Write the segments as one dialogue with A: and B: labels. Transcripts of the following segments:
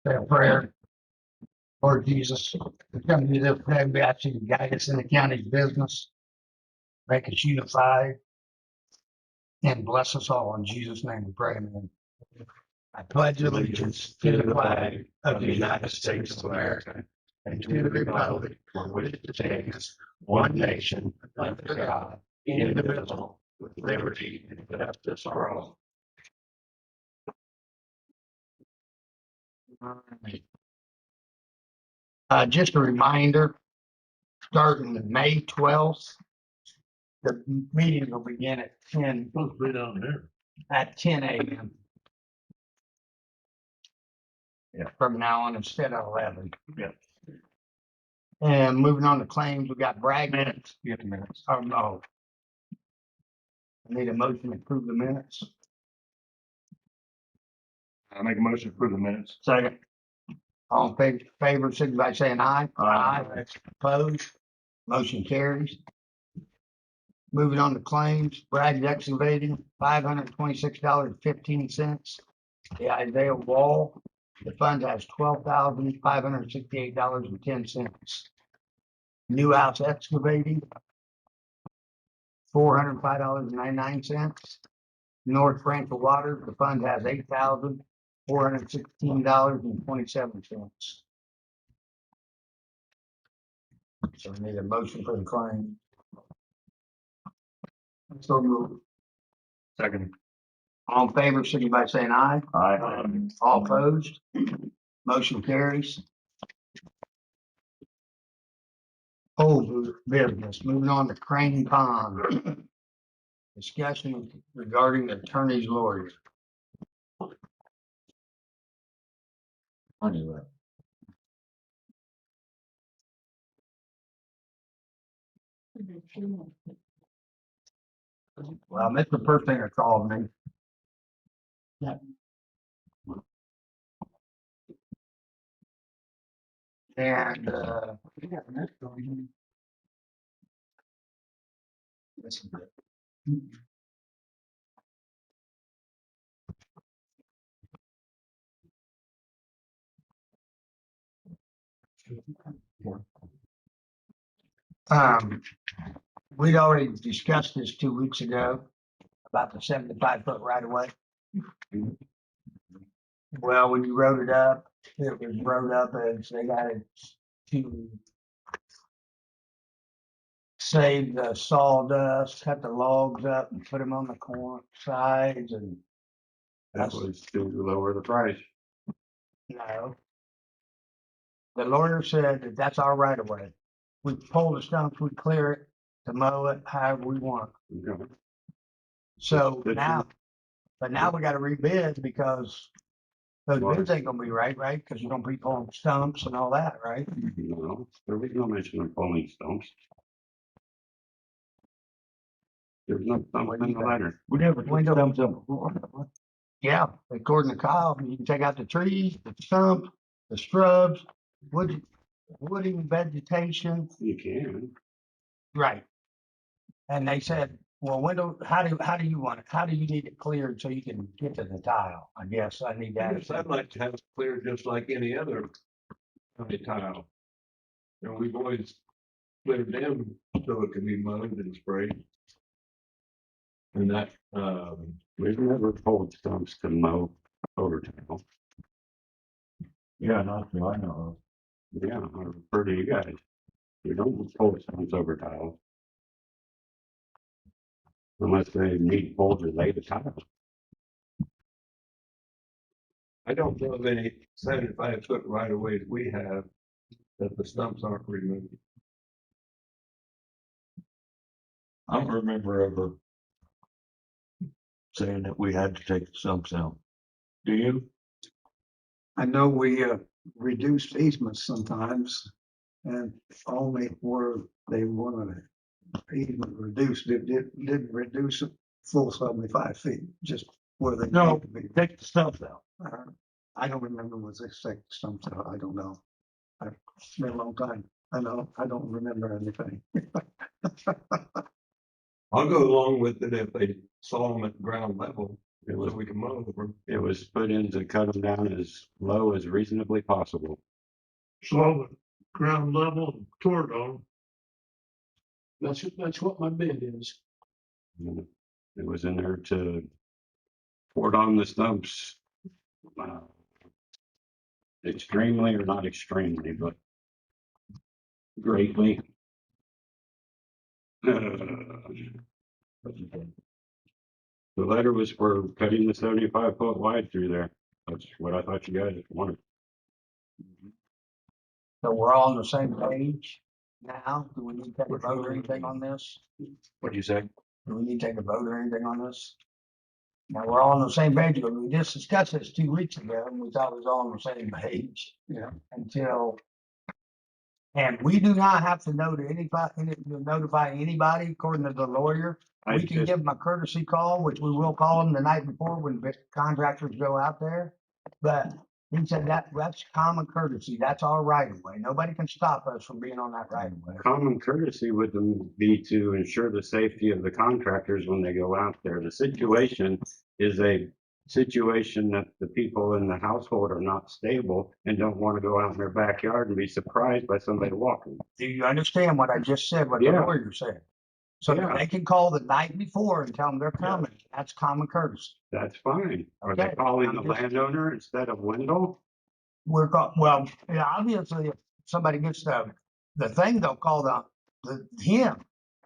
A: Say a prayer. Lord Jesus, we come to you this day. We ask you to guide us in the county's business, make us unified, and bless us all. In Jesus' name we pray. Amen. I pledge allegiance to the flag of the United States of America and to the republic for which it stands, one nation, under God, indivisible, with liberty and justice for all. Just a reminder, starting May 12th, the meeting will begin at 10 a.m.
B: Yeah.
A: From now on instead of 11. Yeah. And moving on to claims, we got Bragg minutes.
B: You have the minutes.
A: Oh, no. I need a motion to approve the minutes.
B: I make a motion for the minutes.
A: Second. All in favor, signify by saying aye.
B: Aye.
A: Opposed? Motion carries. Moving on to claims, Bragg excavating, $526.15. The Isaiah Wall, the fund has $12,568.10. New House Excavating, $405.99. North Branch of Water, the fund has $8,416.27. So we need a motion for the claim. So moved.
B: Second.
A: All in favor, signify by saying aye.
B: Aye.
A: All opposed? Motion carries. Old business, moving on to Crane Pond. Discussion regarding the attorney's lawyers.
B: Anyway.
A: Well, Mr. Persinger called me. Yeah. And, we'd already discussed this 2 weeks ago about the 75-foot right of way. Well, when you wrote it up, it was wrote up as they got it to save the sawdust, cut the logs up and put them on the corner sides and
B: That was to lower the price.
A: no. The lawyer said that that's our right of way. We pull the stumps, we clear it to mow it however we want.
B: Okay.
A: So
B: Good.
A: now, but now we gotta rebid because those
B: Right.
A: bids ain't gonna be right? Cause you're gonna be pulling stumps and all that, right?
B: No, there was no mention of pulling stumps. There's no stump in the letter.
A: We never put stumps up before. Yeah, according to Kyle, you can take out the trees, the stump, the shrubs, woody vegetation.
B: You can.
A: Right. And they said, well, how do you want it? How do you need it cleared so you can get to the tile? I guess I need that.
C: Yes, I'd like to have it cleared just like any other county tile. You know, we've always cleared them so it can be mowed and sprayed. And that,
B: We've never pulled stumps to mow over tile.
C: yeah, not that I know
B: Yeah, I refer to you guys. We don't pull stumps over tile. Unless they need pulled to lay the tile.
C: I don't know of any 75-foot right of ways we have that the stumps aren't removed.
D: I don't remember ever saying that we had to take the stumps out. Do you?
E: I know we reduced easements sometimes and only where they wanted it. Easement reduced, it didn't reduce it full 75 feet, just where they.
D: No,
E: need to be.
D: take the stumps out.
E: I don't remember what they say something, I don't know. It's been a long time. I don't remember anything.
C: I'll go along with it if they saw them at ground level.
B: It was,
C: so we can mow over.
B: it was put in to cut them down as low as reasonably possible.
C: Slow it, ground level, and toward on. That's what my bid is.
B: And it was in there to pour on the stumps. uh, Extremely or not extremely, but greatly. The letter was for cutting the 75-foot wide through there. That's what I thought you guys wanted.
A: So we're all on the same page now? Do we need to take a vote or anything on this?
D: What'd you say?
A: Do we need to take a vote or anything on this? Now, we're all on the same page, but we just discussed this 2 weeks ago, and we thought we was all on the same page.
E: Yeah.
A: Until, and we do not have to notify anybody, according to the lawyer.
B: I
A: We can
B: just,
A: give them a courtesy call, which we will call them the night before when contractors go out there. But he said that's common courtesy. That's our right of way. Nobody can stop us from being on that right of way.
B: common courtesy would be to ensure the safety of the contractors when they go out there. The situation is a situation that the people in the household are not stable and don't want to go out in their backyard and be surprised by somebody walking.
A: Do you understand what I just said, what the
B: Yeah.
A: lawyer said? So
B: Yeah.
A: they can call the night before and tell them they're coming. That's common courtesy.
B: That's fine. Are they
A: Okay,
B: calling the
A: I'm just-
B: landowner instead of Wendell?
A: Well, yeah, obviously, if somebody gets the thing, they'll call him.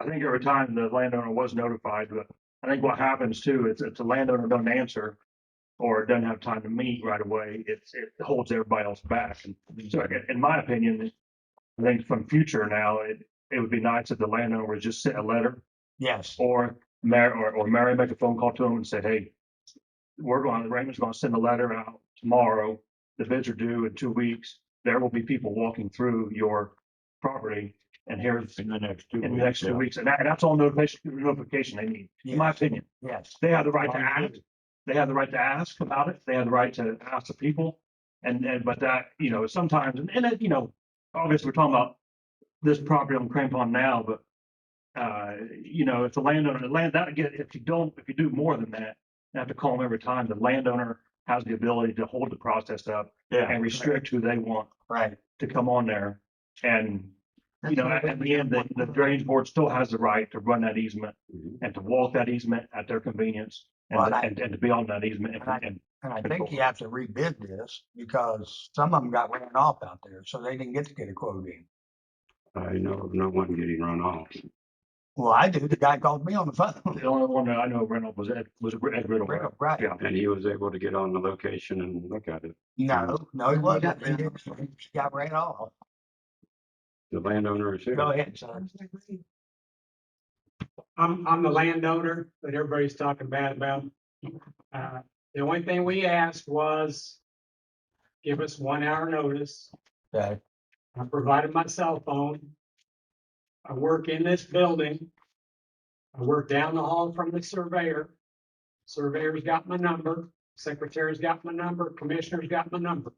F: I think every time the landowner was notified, but I think what happens too, is if the landowner doesn't answer or doesn't have time to meet right away, it holds everybody else back. And so in my opinion, I think from future now, it would be nice if the landowner would just send a letter
A: Yes,
F: or Mary make a phone call to him and say, hey, Raymond's going to send a letter out tomorrow. The bids are due in 2 weeks. There will be people walking through your property and here's
D: In the next 2 weeks.
F: in the next 2
D: yeah.
F: weeks. And that's all notification they need, in my
A: Yes.
F: opinion.
A: yes.
F: They have the right to ask. They have the right to ask about it. They have the right to ask the people. But that, sometimes, obviously we're talking about this property on Crampon now, but if the landowner, if you do more than that, you have to call them every time. The landowner has the ability to hold the process up
A: Yeah.
F: and restrict who they want
A: Right.
F: to come on there. And,
A: That's what
F: at the end, the drainage board still has the right to run that easement
B: Mhm.
F: and to walk that easement at their convenience
A: Well,
F: and to be on that easement. And
A: And I think you have to rebid this because some of them got ran off out there, so they didn't get to get a quote in.
B: I know of no one getting run off.
A: Well, I do. The guy called me on the phone.
F: the only one that I know of rental was Ed Riddle.
A: Right.
F: Yeah.
B: And he was able to get on the location and look at it.
A: No, he wasn't. He got ran off.
B: The landowner is here.
A: Go ahead, son.
G: I'm the landowner that everybody's talking bad about. The only thing we asked was give us 1 hour notice.
A: Okay.
G: I provided my cell phone. I work in this building. I work down the hall from the surveyor. Surveyor's got my number, secretary's got my number, commissioner's got my number.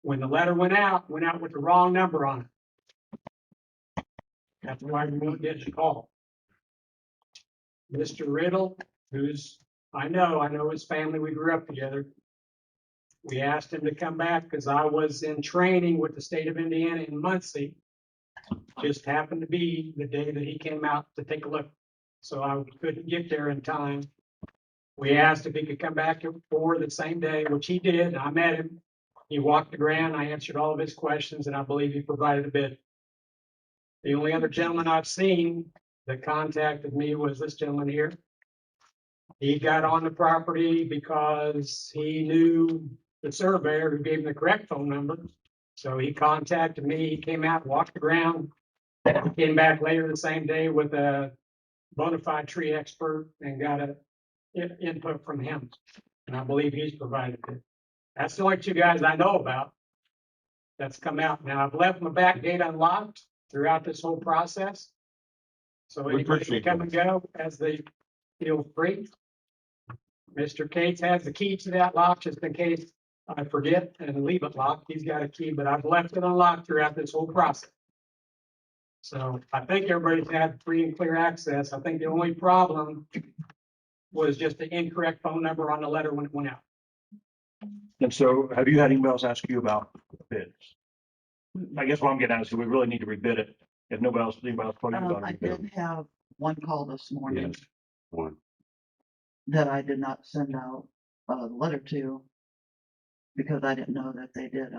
G: When the letter went out with the wrong number on it. That's why we won't get the call. Mr. Riddle, I know his family, we grew up together. We asked him to come back because I was in training with the state of Indiana in Muncie. Just happened to be the day that he came out to take a look. So I couldn't get there in time. We asked if he could come back for the same day, which he did. I met him. He walked the ground. I answered all of his questions and I believe he provided a bid. The only other gentleman I've seen that contacted me was this gentleman here. He got on the property because he knew the surveyor who gave him the correct phone number. So he contacted me, he came out, walked the ground, came back later the same day with a bona fide tree expert and got input from him. And I believe he's provided it. That's the only 2 guys I know about that's come out. Now, I've left my back gate unlocked throughout this whole process. So
D: We
G: anybody can
D: appreciate
G: come and go as they feel free. Mr. Cates has the key to that lock, just in case I forget and leave it locked. He's got a key, but I've left it unlocked throughout this whole process. So I think everybody's had free and clear access. I think the only problem was just the incorrect phone number on the letter when it went out.
F: And so have you had emails ask you about bids? I guess what I'm getting at is, do we really need to rebid it? If nobody else, anybody else told you about
H: I
F: it?
H: did have one call this morning
B: Yes. One.
H: that I did not send out a letter to because I didn't know that they did,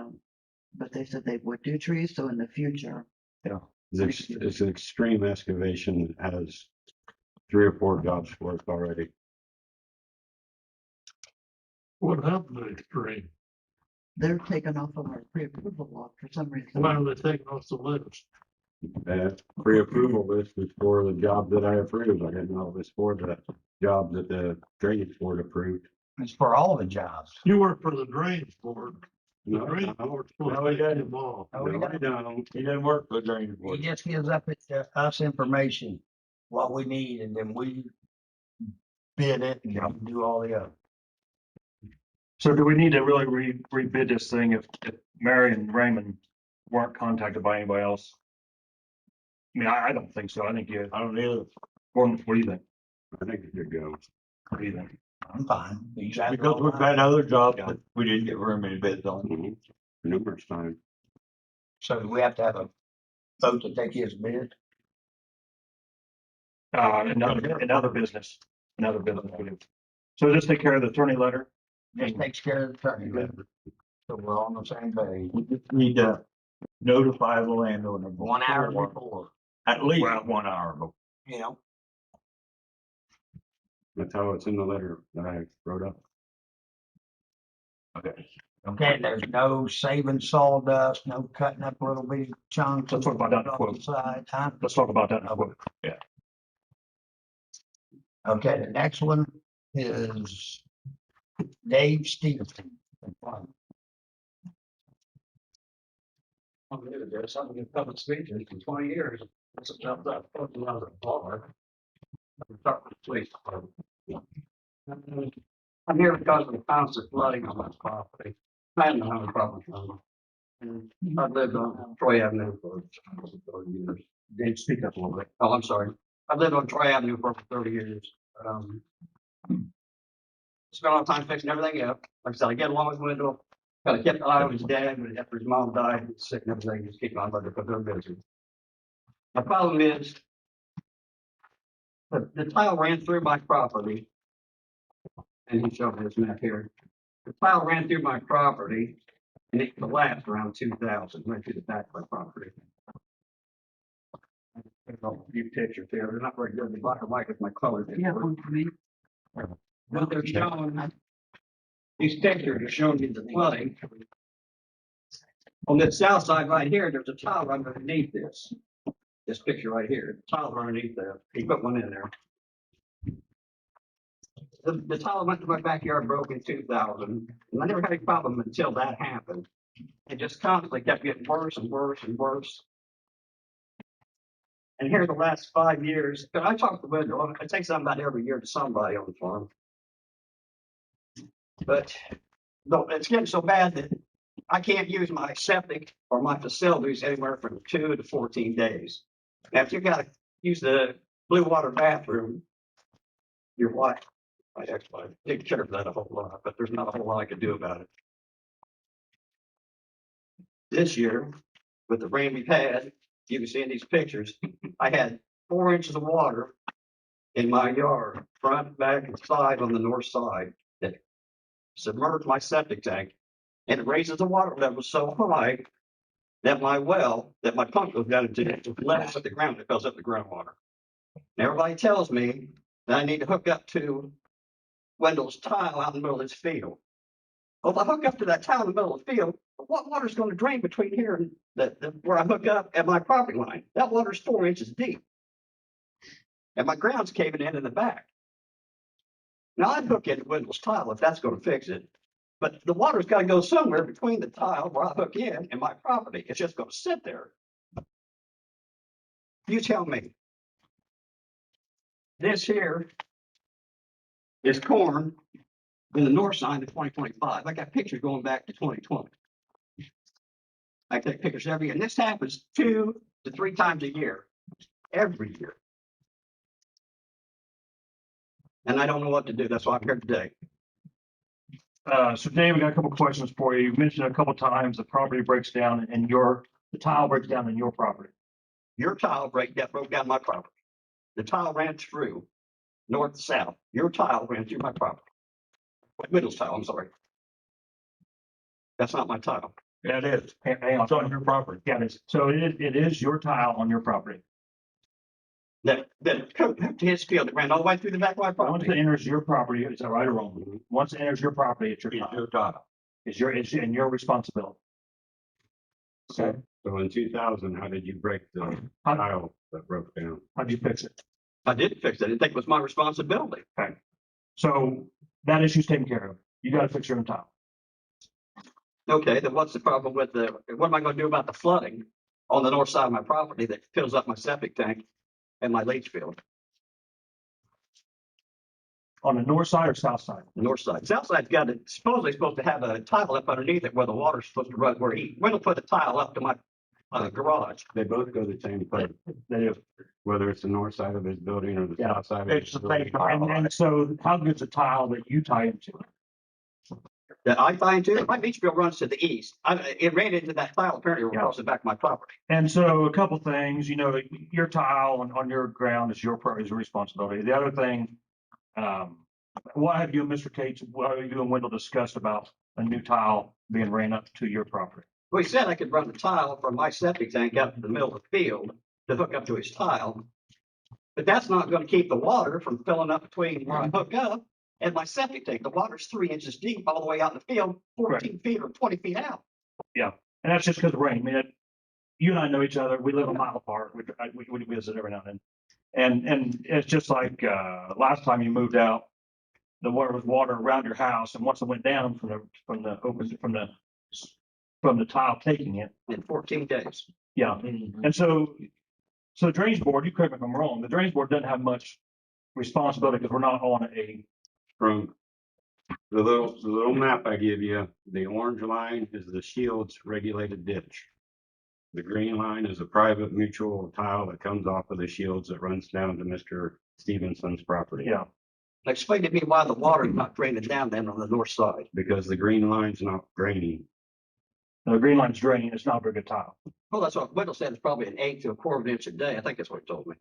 H: but they said they would do trees, so in the future.
B: It's an extreme excavation that has 3 or 4 jobs for it already.
C: What happened to Extreme?
H: They're taken off of our pre-approval log for some reason.
C: Why are they taking off the list?
B: Pre-approval list was for the job that I approved. I didn't know it was for the job that the drainage board approved.
A: It's for all the jobs.
C: You work for the drainage board. The
B: No,
C: drainage
B: no,
C: board's supposed
D: No,
C: to
D: he
C: take
D: doesn't.
C: them off.
A: No, we
B: no, I
A: don't.
B: don't.
D: He doesn't work for the drainage
A: He
D: board.
A: just gives us information, what we need, and then we bid it and do all the other.
F: So do we need to really rebid this thing if Mary and Raymond weren't contacted by anybody else? I mean, I don't think so. I think you,
D: I don't either,
F: what do you think?
B: I think it could go.
F: What do you think?
A: I'm fine. These guys are
D: because
A: all
D: we've
A: right.
D: had other jobs that we didn't get very many bids on.
B: Mhm. Numerous times.
A: So do we have to have a vote to take his bid?
F: Another business. we do. So just take care of the attorney letter.
A: Just takes care of the attorney. letter. So we're all on the same page.
D: We just need to notify the landowner.
A: 1 hour before,
D: At least
F: Well-
D: 1 hour before.
A: you know,
B: That's how it's in the letter that I wrote up.
D: Okay.
A: okay, there's no saving sawdust, no cutting up little bitty chunks.
F: Let's talk about that in a
A: off
F: quote.
A: the side, huh?
F: Let's talk about that in a quote.
A: Okay, the next one is Dave Stevenson.
I: I'm new to this. I've been public speaking for 20 years. This is not that fucking out of the bar. I'm talking to the police department. I'm here because of the constant flooding on my property. I haven't had a problem with it. And I've lived on Troy Avenue for 30 years.
F: Dave, speak up a little bit.
I: Oh, I'm sorry. I've lived on Troy Avenue for over 30 years. Spent a lot of time fixing everything up. Like I said, I get along with Wendell. Kind of kept an eye on his dad, but after his mom died, he was sick and everything, just keep on, but because they're busy. My problem is, the tile ran through my property. And he showed me this map here. The tile ran through my property and it collapsed around 2000, went through the back of my property. There's a few pictures here. They're not very good. The black and white with my colors.
H: You have one for me?
I: What they're showing, these pictures are showing you the flooding. On the south side right here, there's a tile right underneath this. This picture right here, tile underneath there. He put one in there. The tile went to my backyard, broke in 2000, and I never had a problem until that happened. It just constantly kept getting worse and worse and worse. And here the last 5 years, but I talked to Wendell, I take something about every year to somebody on the farm. But no, it's getting so bad that I can't use my septic or my facilities anywhere from 2 to 14 days. Now, if you gotta use the blue water bathroom, your wife, my ex-wife, take care of that a whole lot, but there's not a whole lot I could do about it. This year, with the rain we've had, you can see in these pictures, I had 4 inches of water in my yard, front, back, and side on the north side that submerged my septic tank, and it raises the water level so high that my well, that my pump goes down into, level with the ground, it fills up the groundwater. And everybody tells me that I need to hook up to Wendell's tile out in the middle of his field. Well, if I hook up to that tile in the middle of the field, what water's going to drain between here and where I hook up at my property line? That water's 4 inches deep. And my ground's caving in the back. Now I'd hook into Wendell's tile if that's going to fix it. But the water's got to go somewhere between the tile where I hook in and my property. It's just going to sit there. You tell me. This here is corn in the north side of 2025. I got pictures going back to 2020. I take pictures every year, and this happens 2 to 3 times a year, every year. And I don't know what to do. That's why I'm here today.
F: So Dave, we got a couple questions for you. You mentioned a couple times the property breaks down and the tile breaks down in your property.
I: Your tile broke down my property. The tile ran through north to south. Your tile ran through my property. Middle's tile, I'm sorry. That's not my tile.
F: Yeah, it is. Hang on. It's on your property. Yeah, it is. So it is your tile on your property.
I: That hooked to his field. It ran all the way through the back of my
F: Once
I: property.
F: it enters your property, is that right or wrong? Once it enters your property, it's your
D: It's
F: tile.
D: your tile.
F: It's in your responsibility. Okay.
B: So in 2000, how did you break the
F: How-
B: tile that broke down?
F: How'd you fix it?
I: I did fix it. I didn't think it was my responsibility.
F: So that issue's taken care of. You gotta fix your own tile.
I: Okay, then what's the problem with what am I gonna do about the flooding on the north side of my property that fills up my septic tank and my leach field?
F: On the north side or south side?
I: The north side. South side's got it, supposedly supposed to have a tile up underneath it where the water's supposed to run, Wendell put a tile up to my garage.
B: They both go the same place,
F: They do.
B: whether it's the north side of his building or the
F: Yeah,
B: south side of
F: It's
B: his
F: the
B: building.
F: same. And so how good's the tile that you tie into?
I: That I find too, my leach field runs to the east. It ran into that tile apparently across the back of my property.
F: And so a couple things, your tile on your ground is your responsibility. The other thing, what have you and Mr. Cates, what have you and Wendell discussed about a new tile being ran up to your property?
I: Well, he said I could run the tile from my septic tank out to the middle of the field to hook up to his tile. But that's not gonna keep the water from filling up between where I hook up and my septic tank. The water's 3 inches deep all the way out in the field, 14 feet or 20 feet out.
F: And that's just because of rain. I mean, you and I know each other. We live a mile apart. We visit every now and then. And it's just like, last time you moved out, the water was water around your house. And once it went down from the tile taking it.
I: In 14 days.
F: Yeah. And so the drainage board, you correct me if I'm wrong, the drainage board doesn't have much responsibility because we're not on a,
B: From the little map I give you, the orange line is the Shields regulated ditch. The green line is a private mutual tile that comes off of the Shields that runs down to Mr. Stevenson's property.
F: yeah.
I: Explain to me why the water's not draining down then on the north side.
B: Because the green line's not draining.
F: The green line's draining. It's not a very good tile.
I: Well, that's what Wendell said. It's probably an 1/8 to a 1/4 inch a day. I think that's what he told me.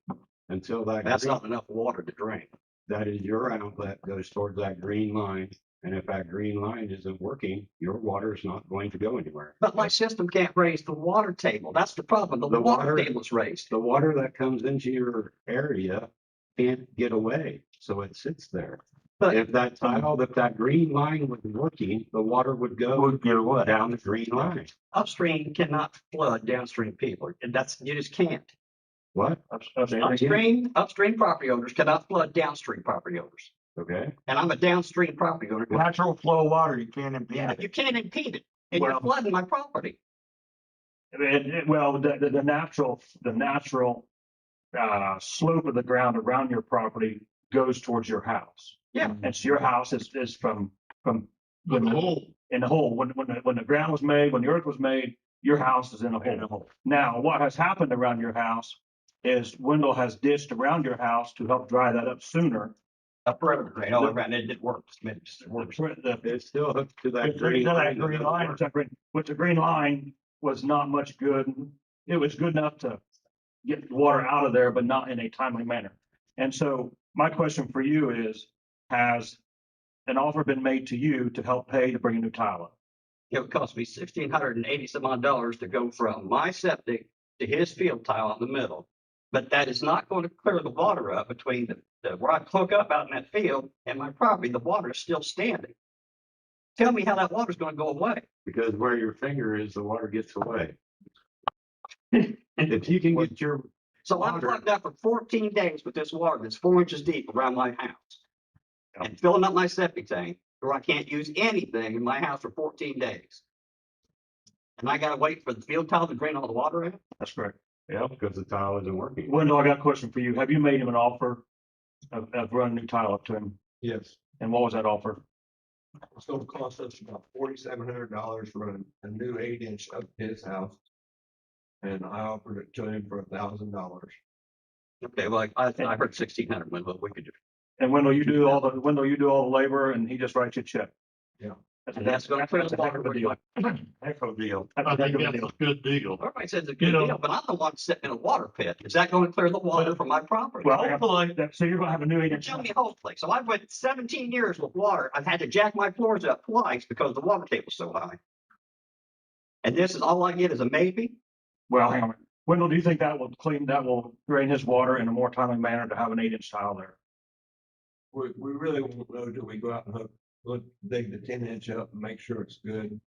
B: Until that,
I: That's not enough water to drain.
B: that is your outlet goes towards that green line. And if that green line isn't working, your water is not going to go anywhere.
I: But my system can't raise the water table. That's the problem. The
B: The
I: water
B: water-
I: table is raised.
B: The water that comes into your area can't get away, so it sits there.
I: But-
B: If that green line was working, the water would go
D: Would get away.
B: down the green line.
I: Upstream cannot flood downstream people. And you just can't.
B: What?
I: Upstream property owners cannot flood downstream property owners.
B: Okay,
I: And I'm a downstream property owner.
D: Natural flow of water, you can't impede
I: Yeah,
D: it.
I: you can't impede it. And you're
F: Well-
I: flooding my property.
F: Well, the natural slope of the ground around your property goes towards your house.
I: Yeah.
F: And so your house is from when in the hole, when the ground was made, when the earth was made, your house is in a hole. Now, what has happened around your house is Wendell has ditched around your house to help dry that up sooner.
I: A perimeter drain all around it didn't work. It just works.
B: it's still hooked to that
F: That
B: green line.
F: green line, which the green line was not much good. It was good enough to get the water out of there, but not in a timely manner. And so my question for you is, has an offer been made to you to help pay to bring a new tile up?
I: It would cost me $1,680 some odd dollars to go from my septic to his field tile in the middle. But that is not going to clear the water up between where I hook up out in that field and my property. The water is still standing. Tell me how that water's going to go away.
B: Because where your finger is, the water gets away. If you can get your,
I: So I'm
B: Water.
I: plugged up for 14 days with this water that's 4 inches deep around my house. And filling up my septic tank where I can't use anything in my house for 14 days. And I gotta wait for the field tile to drain all the water out?
F: That's correct.
B: because the tile isn't working.
F: Wendell, I got a question for you. Have you made him an offer of running a new tile up to him?
C: Yes,
F: And what was that offer?
C: it's gonna cost us about $4,700 to run a new 8-inch up to his house. And I offered it to him for $1,000.
I: Okay, well, I heard 1,600, but we could do.
F: And Wendell, you do all the labor and he just writes you a check.
C: Yeah.
I: And that's gonna clear the
F: a heck of a
I: water.
F: deal. Heck of a deal. That's
D: I
F: a heck
D: think
F: of a
D: that's
F: deal.
D: a good deal.
I: Everybody says it's a good
D: You know-
I: deal, but I'm the one sitting in a water pit. Is that gonna clear the water from my property?
F: Well, hopefully, so you're gonna have a new
I: You're
F: 8-inch.
I: telling me hopefully. So I've went 17 years with water. I've had to jack my floors up twice because the water table's so high. And this is all I get is a maybe?
F: Well, hang on. Wendell, do you think that will drain his water in a more timely manner to have an 8-inch tile there?
C: We really won't know till we go out and dig the 10-inch up and make sure it's good.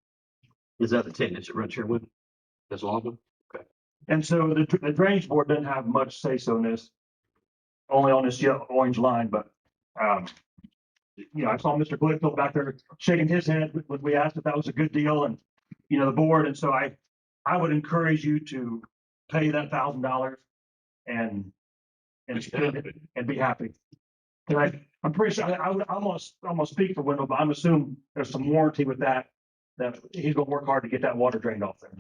I: Is that the 10-inch that runs here with? This long one?
F: And so the drainage board doesn't have much say so in this, only on this yellow, orange line, but, I saw Mr. Glickfield back there shaking his head when we asked if that was a good deal and, the board, and so I would encourage you to pay that $1,000 and spend it and be happy. And I'm pretty sure, I'm gonna speak for Wendell, but I'm assuming there's some warranty with that he's gonna work hard to get that water drained off there.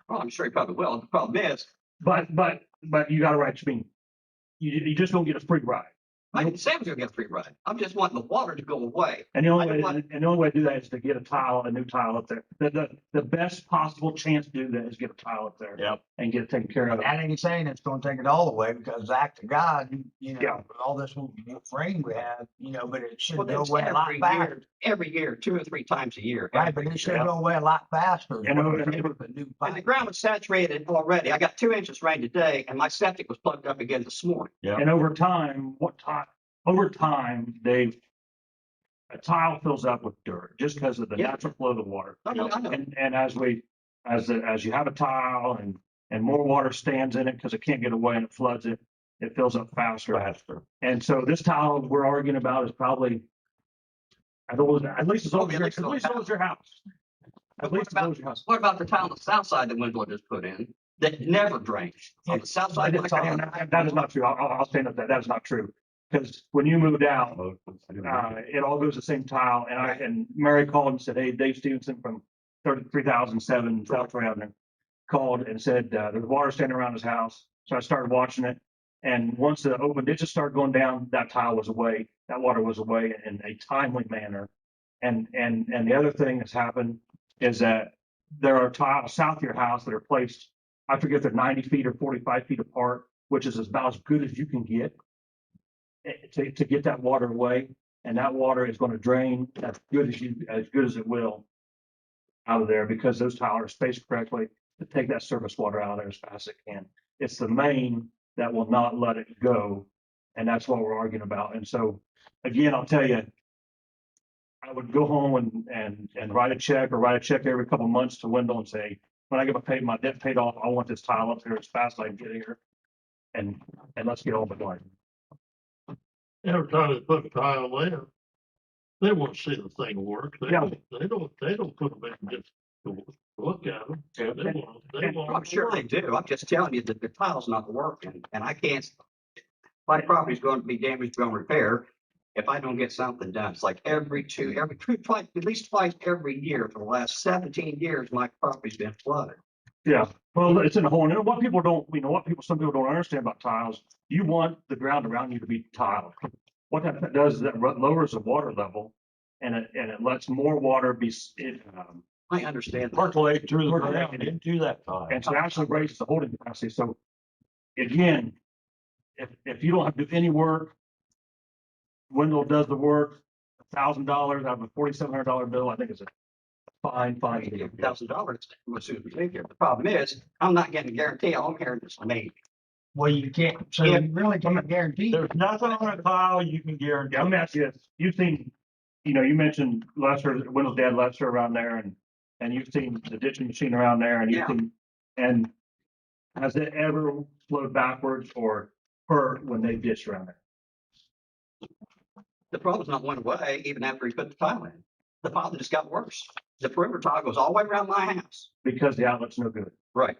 I: Well, I'm sure he probably will. The problem is,
F: But you gotta ride your beam. You just don't get a free ride.
I: I didn't say I was gonna get a free ride. I'm just wanting the water to go away.
F: And the only
I: I
F: way,
I: don't want-
F: and the only way to do that is to get a new tile up there. The best possible chance to do that is get a tile up there.
D: Yep.
F: And get it taken care of.
E: That ain't saying it's gonna take it all the way, because act of God,
F: Yeah.
E: with all this rain we had, but it should
I: Well,
E: go
I: that's
E: away a lot faster.
I: every year, 2 or 3 times a year.
E: Right, but it should go away a lot faster.
F: And over-
E: with the new
I: And the
E: pipe.
I: ground was saturated already. I got 2 inches rain today and my septic was plugged up again this morning.
F: And over time, Dave, a tile fills up with dirt just because of the
I: Yeah.
F: natural flow of the water.
I: I know.
F: And as you have a tile and more water stands in it because it can't get away and it floods it, it fills up faster. And so this tile we're arguing about is probably at least as old as your house. At least as old as your house.
I: What about the tile on the south side that Winslow just put in that never drains? On the south side. of my ground?
F: That is not true. I'll stand up that. That is not true. Because when you move down, it all goes the same tile. And Mary called and said, hey, Dave Stevenson from 3007 South Troy Avenue called and said, there's water standing around his house. So I started watching it. And once the open ditches started going down, that tile was away. That water was away in a timely manner. And the other thing that's happened is that there are tiles south of your house that are placed, I forget if they're 90 feet or 45 feet apart, which is about as good as you can get to get that water away. And that water is going to drain as good as it will out of there because those tiles are spaced correctly to take that surface water out of there as fast as it can. It's the main that will not let it go. And that's what we're arguing about. And so again, I'll tell you, I would go home and write a check every couple of months to Wendell and say, when I get my debt paid off, I want this tile up here as fast as I can get here. And let's get on with life.
D: Every time they put a tile in, they want to see the thing work. They
F: Yeah.
D: don't put them in just to look at them. They want.
I: I'm sure they do. I'm just telling you that the tile's not working and I can't. My property's going to be damaged beyond repair if I don't get something done. It's like every two, twice, at least twice every year for the last 17 years, my property's been flooded.
F: Yeah, well, it's in a hole. And what people don't, some people don't understand about tiles, you want the ground around you to be tiled. What that does is that lowers the water level and it lets more water
I: I understand. that.
D: Percolate through the
F: Percolate
D: ground into that tile.
F: and so it actually raises the holding capacity. So again, if you don't have to do any work, Wendell does the work, $1,000 out of a $4,700 bill, I think it's a fine deal.
I: $1,000 as soon as we leave here. The problem is, I'm not getting a guarantee. All I'm hearing is maybe.
E: Well, you can't, so you really can't guarantee.
D: There's nothing on a tile you can guarantee.
F: Yeah, I'm asking you this. You've seen, you mentioned Lester, Wendell's dad Lester around there and you've seen the ditching machine around there and
I: Yeah.
F: and has it ever flowed backwards or hurt when they ditched around there?
I: The problem's not went away even after he put the tile in. The problem just got worse. The perimeter tile goes all the way around my house.
F: Because the outlet's no good.
I: Right.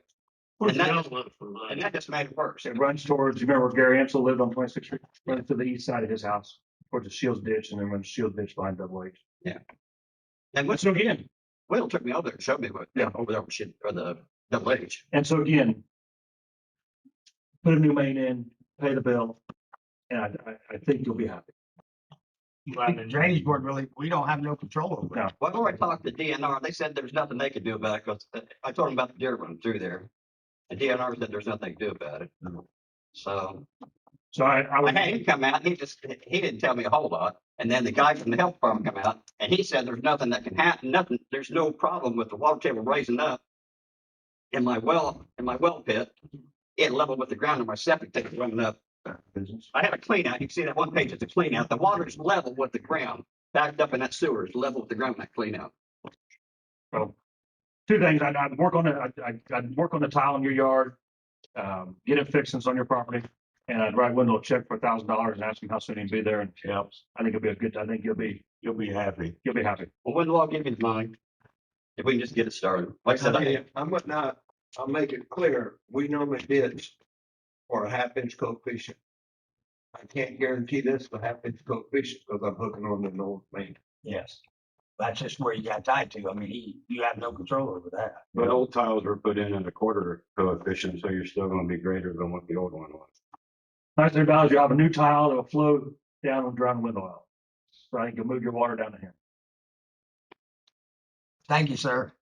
D: What's
I: And
D: the
I: that-
D: outlet for that?
I: And that just made it worse.
F: It runs towards, you remember where Gary Ansel lived on 26th Street? Runs to the east side of his house, towards the Shields ditch and then runs Shields ditch behind Double H.
I: And
F: So again,
I: Will took me over there and showed me what,
F: Yeah.
I: over there, or the Double H.
F: and so again, put a new main in, pay the bill, and I think you'll be happy.
A: The drainage board really, we don't have no control over it.
F: No.
I: Whenever I talked to DNR, they said there's nothing they could do about it, because I told them about the deer running through there. And DNR said there's nothing to do about it. So
F: So I
I: I
F: would,
I: had him come out, he didn't tell me a whole lot. And then the guy from the health department come out, and he said there's nothing that can happen, nothing, there's no problem with the water table raising up in my well pit, it level with the ground, and my septic tank running up. I had a clean out. You can see that one page, it's a clean out. The water's level with the ground, backed up in that sewer is level with the ground, that clean out.
F: two things, I'd work on it, I'd work on the tile in your yard, get it fixed since it's on your property. And I'd write Wendell a check for $1,000 and ask him how soon he'd be there, and I think it'll be a good, I think you'll be happy. You'll be happy.
I: Well, when will I give you the money? If we can just get it started. Like I said,
C: I'll make it clear, we normally bids for a half-inch coefficient. I can't guarantee this for half-inch coefficient because I'm hooking on the north main.
A: Yes. That's just where you got tied to. I mean, you have no control over that.
B: But old tiles were put in at a quarter coefficient, so you're still gonna be greater than what the old one was.
F: Nice thing about it is you have a new tile that will flow down with dry window oil. Right, you'll move your water down to here.
A: Thank you, sir.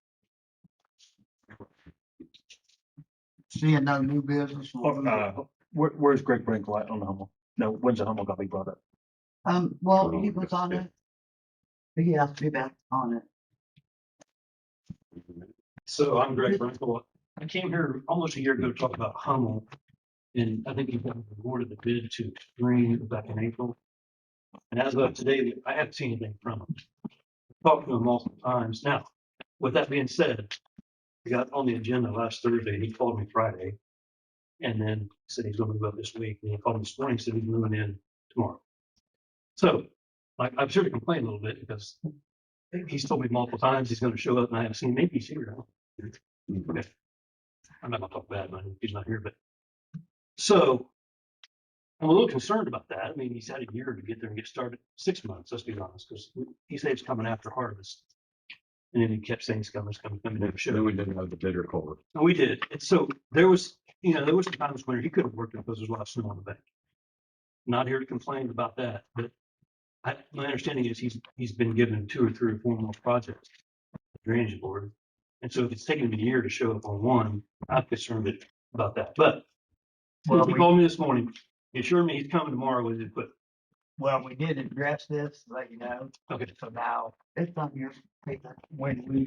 A: Seeing no new business. we'll move on.
F: Where's Greg Brinkle at on the Hummel? No, when's the Hummel got to be brought up?
H: Well, he was on it. He has to be back on it.
J: So I'm Greg Brinkle. I came here almost a year ago to talk about Hummel. And I think you got awarded the bid to Extreme back in April. And as of today, I haven't seen anything from him. Talked to him multiple times. Now, with that being said, we got on the agenda last Thursday, and he called me Friday. And then said he's gonna move up this week. And he called me this morning, said he's moving in tomorrow. So, like, I'm sure to complain a little bit because he's told me multiple times he's gonna show up and I haven't seen him. Maybe he's here now. Okay. I'm not gonna talk bad about him. He's not here, but. So I'm a little concerned about that. I mean, he's had a year to get there and get started, 6 months, let's be honest, because he said it's coming after harvest. And then he kept saying it's coming, never
B: Then
J: showed.
B: we didn't have the bidder cord.
J: And we did. And so there was some times when he could have worked it because there's a lot of snow on the bank. Not here to complain about that, but my understanding is he's been given 2 or 3 or 4 more projects, the drainage board. And so if it's taking him a year to show up on one, I'm concerned about that. But
A: Well,
J: he
A: we-
J: called me this morning. He assured me he's coming tomorrow with his equipment.
A: Well, we did address this, let you know.
J: Okay.
A: So now,
H: It's on your paper.
A: when we,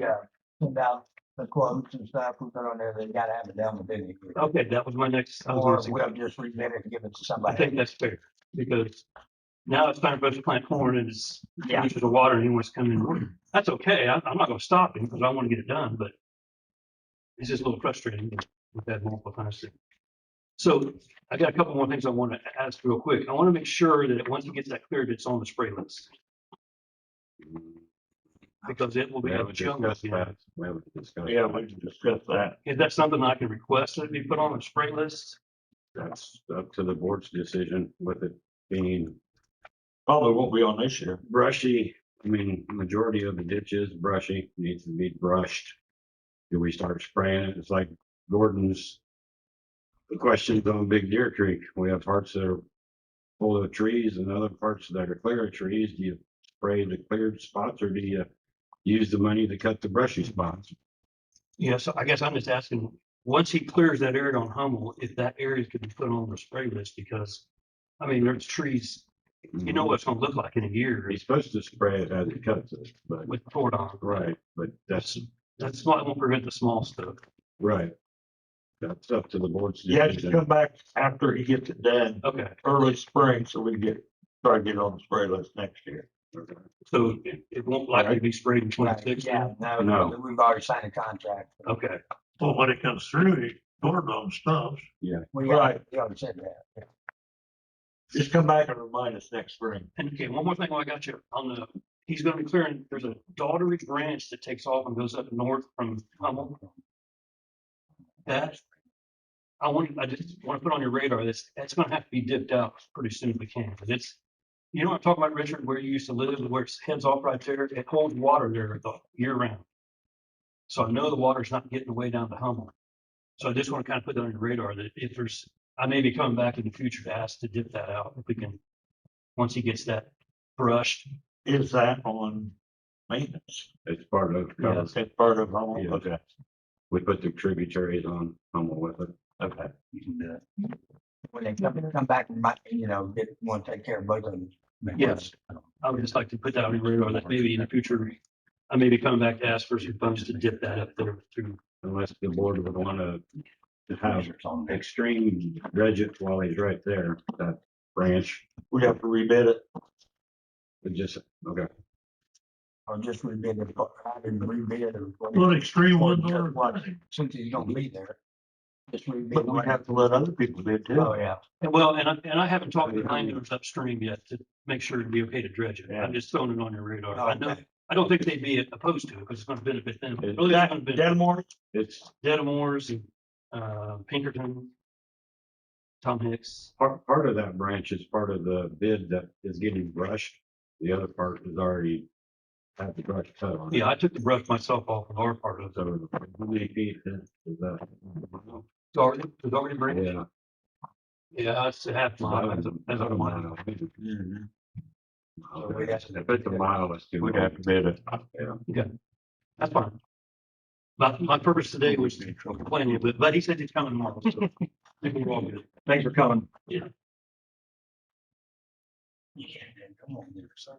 A: send out the quotes and stuff, we put on there, they gotta have it done within a year.
J: Okay, that was my next. I was
A: Or
J: gonna say,
A: we'll just rebid it and give it to
J: I
A: somebody.
J: think that's fair because now it's time for us to plant corn and it's
A: Yeah.
J: uses of water and he wants to come in. That's okay. I'm not gonna stop him because I want to get it done, but it's just a little frustrating with that multiple times. So I got a couple more things I want to ask real quick. I want to make sure that once he gets that cleared, it's on the spray list. Because it will
B: We
J: be a
B: haven't
J: chunk.
B: discussed that. We haven't discussed.
D: Yeah,
B: that.
D: we can discuss that.
J: Is that something I can request that it be put on the spray list?
B: That's up to the board's decision with it being
D: Probably won't be on this year.
B: brushy. I mean, majority of the ditch is brushy, needs to be brushed. Do we start spraying it? It's like Gordon's questions on Big Deer Creek. We have parts that are full of trees and other parts that are clear of trees. Do you spray the cleared spots or do you use the money to cut the brushy spots?
J: Yeah, so I guess I'm just asking, once he clears that area on Hummel, if that area could be put on the spray list, because, I mean, there's trees, you know what it's gonna look like in a year
B: He's supposed to spray it as he cuts it, but,
J: with Cordon.
B: right, but that's,
J: That's why it won't prevent the small stuff.
B: right. That's up to the board's
D: He has to
B: decision.
D: come back after he gets it done,
J: Okay,
D: early spring, so we can try to get it on the spray list next year.
J: so it won't likely be sprayed in
A: Right,
J: 26?
A: yeah,
B: No.
A: no, we've already signed a contract.
J: Okay,
D: Well, when it comes through, he ordered on stuff.
A: We
D: Right.
A: already said that.
D: Just come back and remind us next spring.
J: and okay, one more thing while I got you on he's gonna be clearing, there's a Daughtery branch that takes off and goes up north from Hummel. That, I just want to put on your radar, that's gonna have to be dipped out pretty soon if we can, because it's, you know what I'm talking about, Richard, where you used to live, where it heads off right there, it holds water there the year round. So I know the water's not getting way down to Hummel. So I just want to kind of put that on your radar that if I may be coming back in the future to ask to dip that out, if we can, once he gets that brushed.
D: Is that on maintenance?
B: It's part of,
J: Yeah.
D: Is that part of all?
B: Yeah.
D: Okay,
B: we put the tributaries on Hummel with it.
D: okay. You can do it.
A: When they come back and might, want to take care of both of them.
J: Yes, I would just like to put that on your radar that maybe in the future, I may be coming back to ask for some funds to dip that up there through.
B: Unless the board would want to have extreme dredge it while he's right there, that branch.
D: We have to rebid it.
B: It just, okay.
A: Or just rebid it, having rebid or.
D: What extreme ones are?
A: Since he's gonna be there. Just rebid.
D: But we have to let other people bid too.
A: Oh, yeah.
J: Well, and I haven't talked to the landowners upstream yet to make sure it'd be okay to dredge it.
D: Yeah.
J: I'm just throwing it on your radar. I know,
A: Okay.
J: I don't think they'd be opposed to it because it's gonna benefit them. Really, it's gonna benefit
D: Denmore?
B: It's
J: Dedamores, Pinkerton, Tom Hicks.
B: part of that branch is part of the bid that is getting brushed. The other part is already had the brush cut on it.
J: Yeah, I took the brush myself off of our part of it.
B: So how many feet is that?
J: It's already branch?
B: Yeah.
J: Yeah, it's a half mile. That's
B: About
J: a mile.
A: So we'd have to-
B: If it's a mile, it's too.
D: We'd have to bid it.
B: Yeah.
J: That's fine. My purpose today was to complain a little bit, but he said he's coming tomorrow, so I think we're all good.
F: Thanks for coming.
A: Come on, there, sir.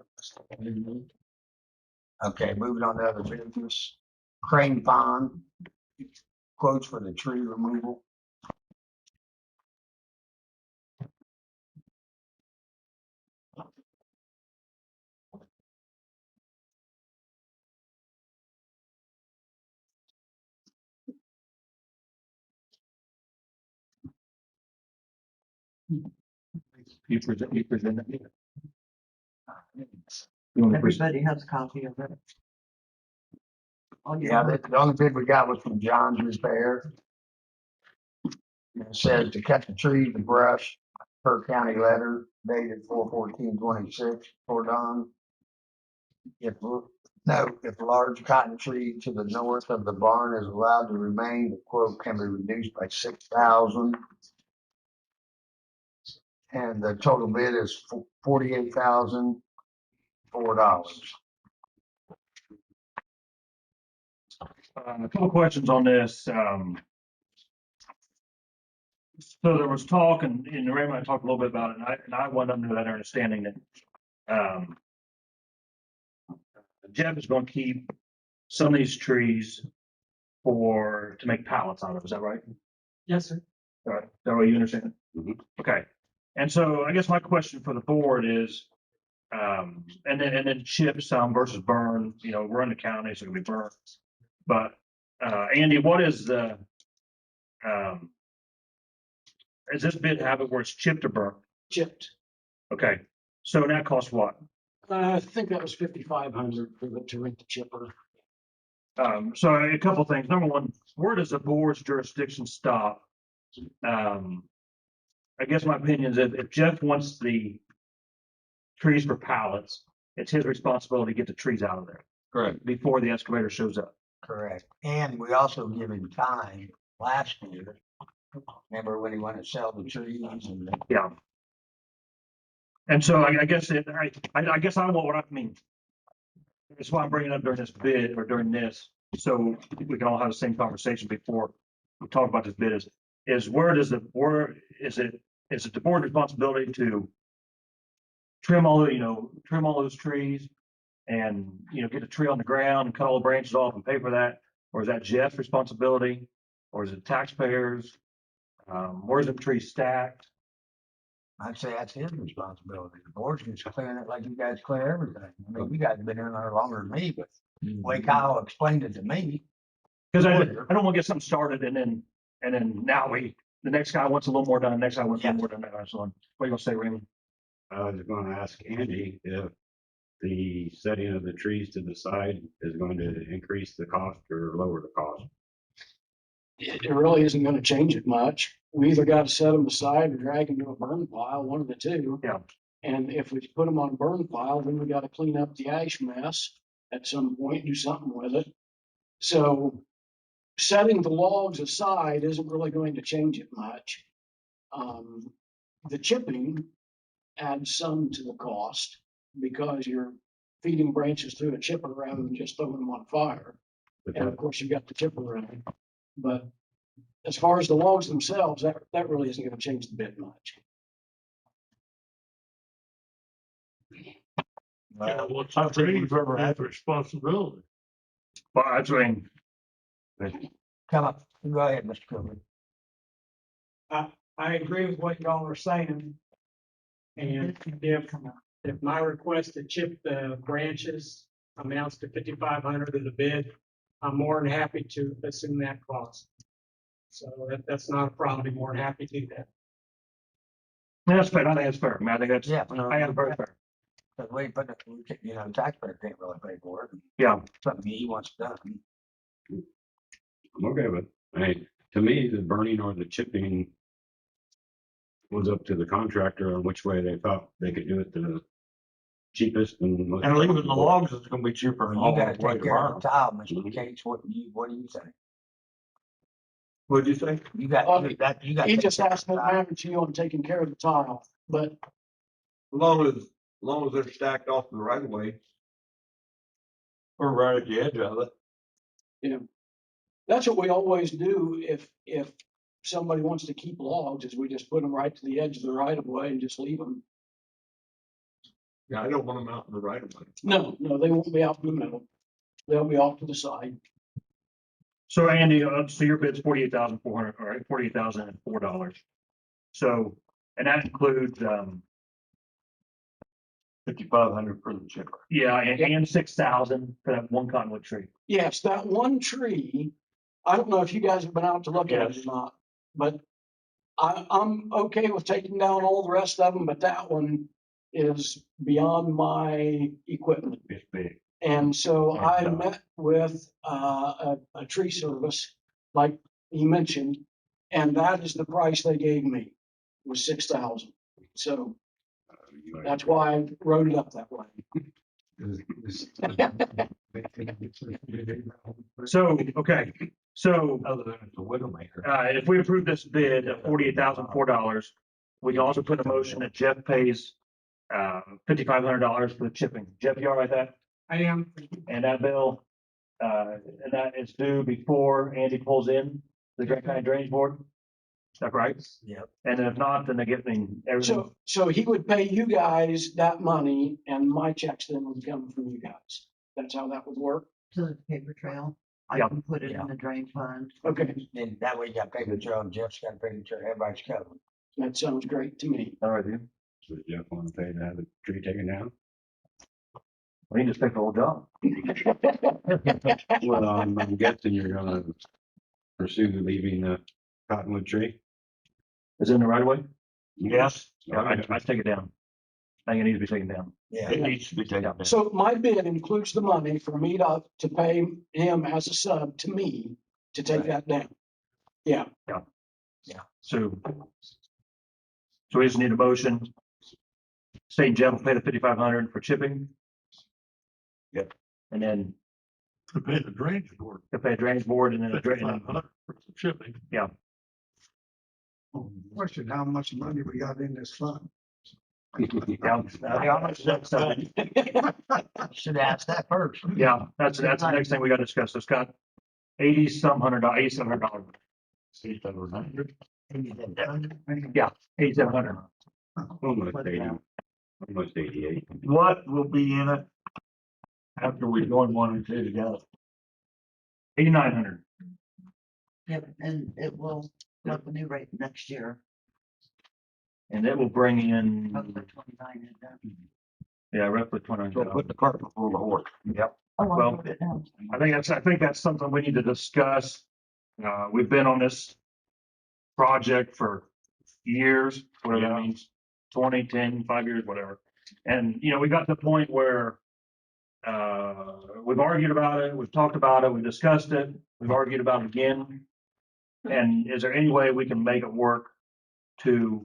A: Okay, moving on to other business. Crane Pond. Quotes for the tree removal.
F: You present it.
H: Everybody has a copy of it.
A: Yeah, the only bid we got was from John's Repair. It says to cut the trees and brush per county letter dated 4/14/26 for Don. If a large cotton tree to the north of the barn is allowed to remain, the quote can be reduced by 6,000. And the total bid is $48,004.
F: A couple questions on this. So there was talk and Raymond and I talked a little bit about it and I went under that understanding that, Jeff is going to keep some of these trees to make pallets out of. Is that right?
G: Yes, sir.
F: All right. Is that what you understand?
B: Mhm.
F: Okay. And so I guess my question for the board is, and then chip some versus burn, we're in the county, so it'll be burned. But, Andy, what is the, is this bid have it where it's chipped or burnt?
G: Chipped.
F: Okay. So that costs what?
G: I think that was 5,500 to rent the chipper.
F: So a couple things. Number one, where does the board's jurisdiction stop? I guess my opinion is if Jeff wants the trees for pallets, it's his responsibility to get the trees out of there.
D: Correct.
F: Before the excavator shows up.
A: Correct. And we also give him time last year. Remember when he wanted to sell the trees and.
F: Yeah. And so I guess I guess I want what I mean. That's why I'm bringing it up during this bid or during this, so we can all have the same conversation before we talk about this bid is where is it the board's responsibility to trim all those trees and, get the tree on the ground and cut all the branches off and pay for that? Or is that Jeff's responsibility? Or is it taxpayers? Where's the tree stacked?
A: I'd say that's his responsibility. The board's just clearing it like you guys clear everything. I mean, you guys have been in there longer than me, but the way Kyle explained it to me.
F: Because I don't want to get something started and then now the next guy wants a little more done, the next guy wants a little more done, and so on. What are you gonna say, Raymond?
B: I was gonna ask Andy if the setting of the trees to the side is going to increase the cost or lower the cost.
G: It really isn't gonna change it much. We either gotta set them aside or drag them to a burn pile, one of the two.
F: Yeah.
G: And if we put them on a burn pile, then we gotta clean up the ash mess at some point, do something with it. So setting the logs aside isn't really going to change it much. The chipping adds some to the cost,
K: because you're feeding branches through a chipper rather than just throwing them on fire.
B: But
K: And
B: that-
K: of course, you got the chipper running. But as far as the logs themselves, that really isn't gonna change the bid much.
D: Yeah, what's the trees have responsibility?
F: But that's what I mean,
A: Come up, go ahead, Mr. Cooley.
G: I agree with what y'all are saying. And if my request to chip the branches amounts to 5,500 of the bid, I'm more than happy to assume that cost. So that's not a problem. Be more than happy to do that.
F: that's fair, I think that's fair, I mean, I think that's,
A: Yeah.
F: I am very fair,
A: But we put, you know, taxpayer can't really pay for it.
F: yeah.
A: Something he wants done.
B: I'm okay with it. Hey, to me, the burning or the chipping was up to the contractor on which way they thought they could do it the cheapest and most.
C: And leaving the logs is gonna be cheaper than
A: You
C: hauling
A: gotta
C: it away
A: take
C: to
A: care of
C: burn.
A: the tile, Mr. Gates. What do you say?
C: What'd you say?
A: You got, you got.
K: He just asked me to manage you on taking care of the tile, but
C: As long as they're stacked off the right of way. Or right at the edge of it.
K: that's what we always do if somebody wants to keep logs, is we just put them right to the edge of the right of way and just leave them.
C: Yeah, I don't want them out in the right of way.
K: No, they won't be out in the middle. They'll be off to the side.
F: So Andy, so your bid's $48,400, all right, $48,004. So, and that includes,
C: 5,500 for the chipper.
F: yeah, and 6,000 for that one cottonwood tree.
K: Yes, that one tree, I don't know if you guys have been out to look at it or not, but I'm okay with taking down all the rest of them, but that one is beyond my equipment.
C: It's big.
K: And so
C: And,
K: I met with a tree service, like he mentioned, and that is the price they gave me, was 6,000. So that's why I wrote it up that way.
F: So, okay, so,
C: Other than it's a widowmaker.
F: if we approve this bid of $48,004, we can also put a motion that Jeff pays, $5,500 for the chipping. Jeff, you all right with that?
G: I am.
F: And that bill, and that is due before Andy pulls in the Grant County Drainage Board? Is that right?
A: Yep.
F: And if not, then they get me everything.
K: So he would pay you guys that money and my checks then would come from you guys. That's how that would work.
H: To the paper trail. I
F: Yeah.
H: can put it in the drain fund.
K: Okay,
A: Then that way you got paper trail and Jeff's got paper trail, everybody's covered.
K: that sounds great to me.
F: All right, dude.
B: So Jeff want to pay to have the tree taken down?
F: We can just take the whole job.
B: Well, I'm guessing you're gonna pursue leaving the cottonwood tree.
F: Is it in the right of way?
C: Yes.
F: Yeah, I take it down. I think it needs to be taken down.
A: Yeah.
C: It needs to be taken down.
K: So my bid includes the money for me to pay him as a sub to me to take that down. Yeah,
F: So we just need a motion. Saying Jeff will pay the 5,500 for chipping.
C: Yep.
F: And then
D: To pay the drainage board,
F: to pay a drainage board and then a drain.
D: 5,500 for the chipping.
E: Question, how much money we got in this fund?
F: How much is that? So,
A: Should ask that first.
F: yeah, that's the next thing we gotta discuss. So Scott, $8,700. Yeah, 8,700.
B: Almost 80, almost 88.
C: What will be in it after we join 1 and 2 together?
F: 8,900.
H: Yep, and it will go up a new rate next year.
F: And it will bring in,
H: Roughly 29 it does.
F: yeah, roughly 200.
C: So put the cart before the horse.
F: Yep.
H: Oh, I
F: Well,
H: wrote it down.
F: I think that's something we need to discuss. We've been on this project for years, whatever that means, 20, 10, 5 years, whatever. And, you know, we got to the point where, we've argued about it, we've talked about it, we've discussed it, we've argued about it again. And is there any way we can make it work to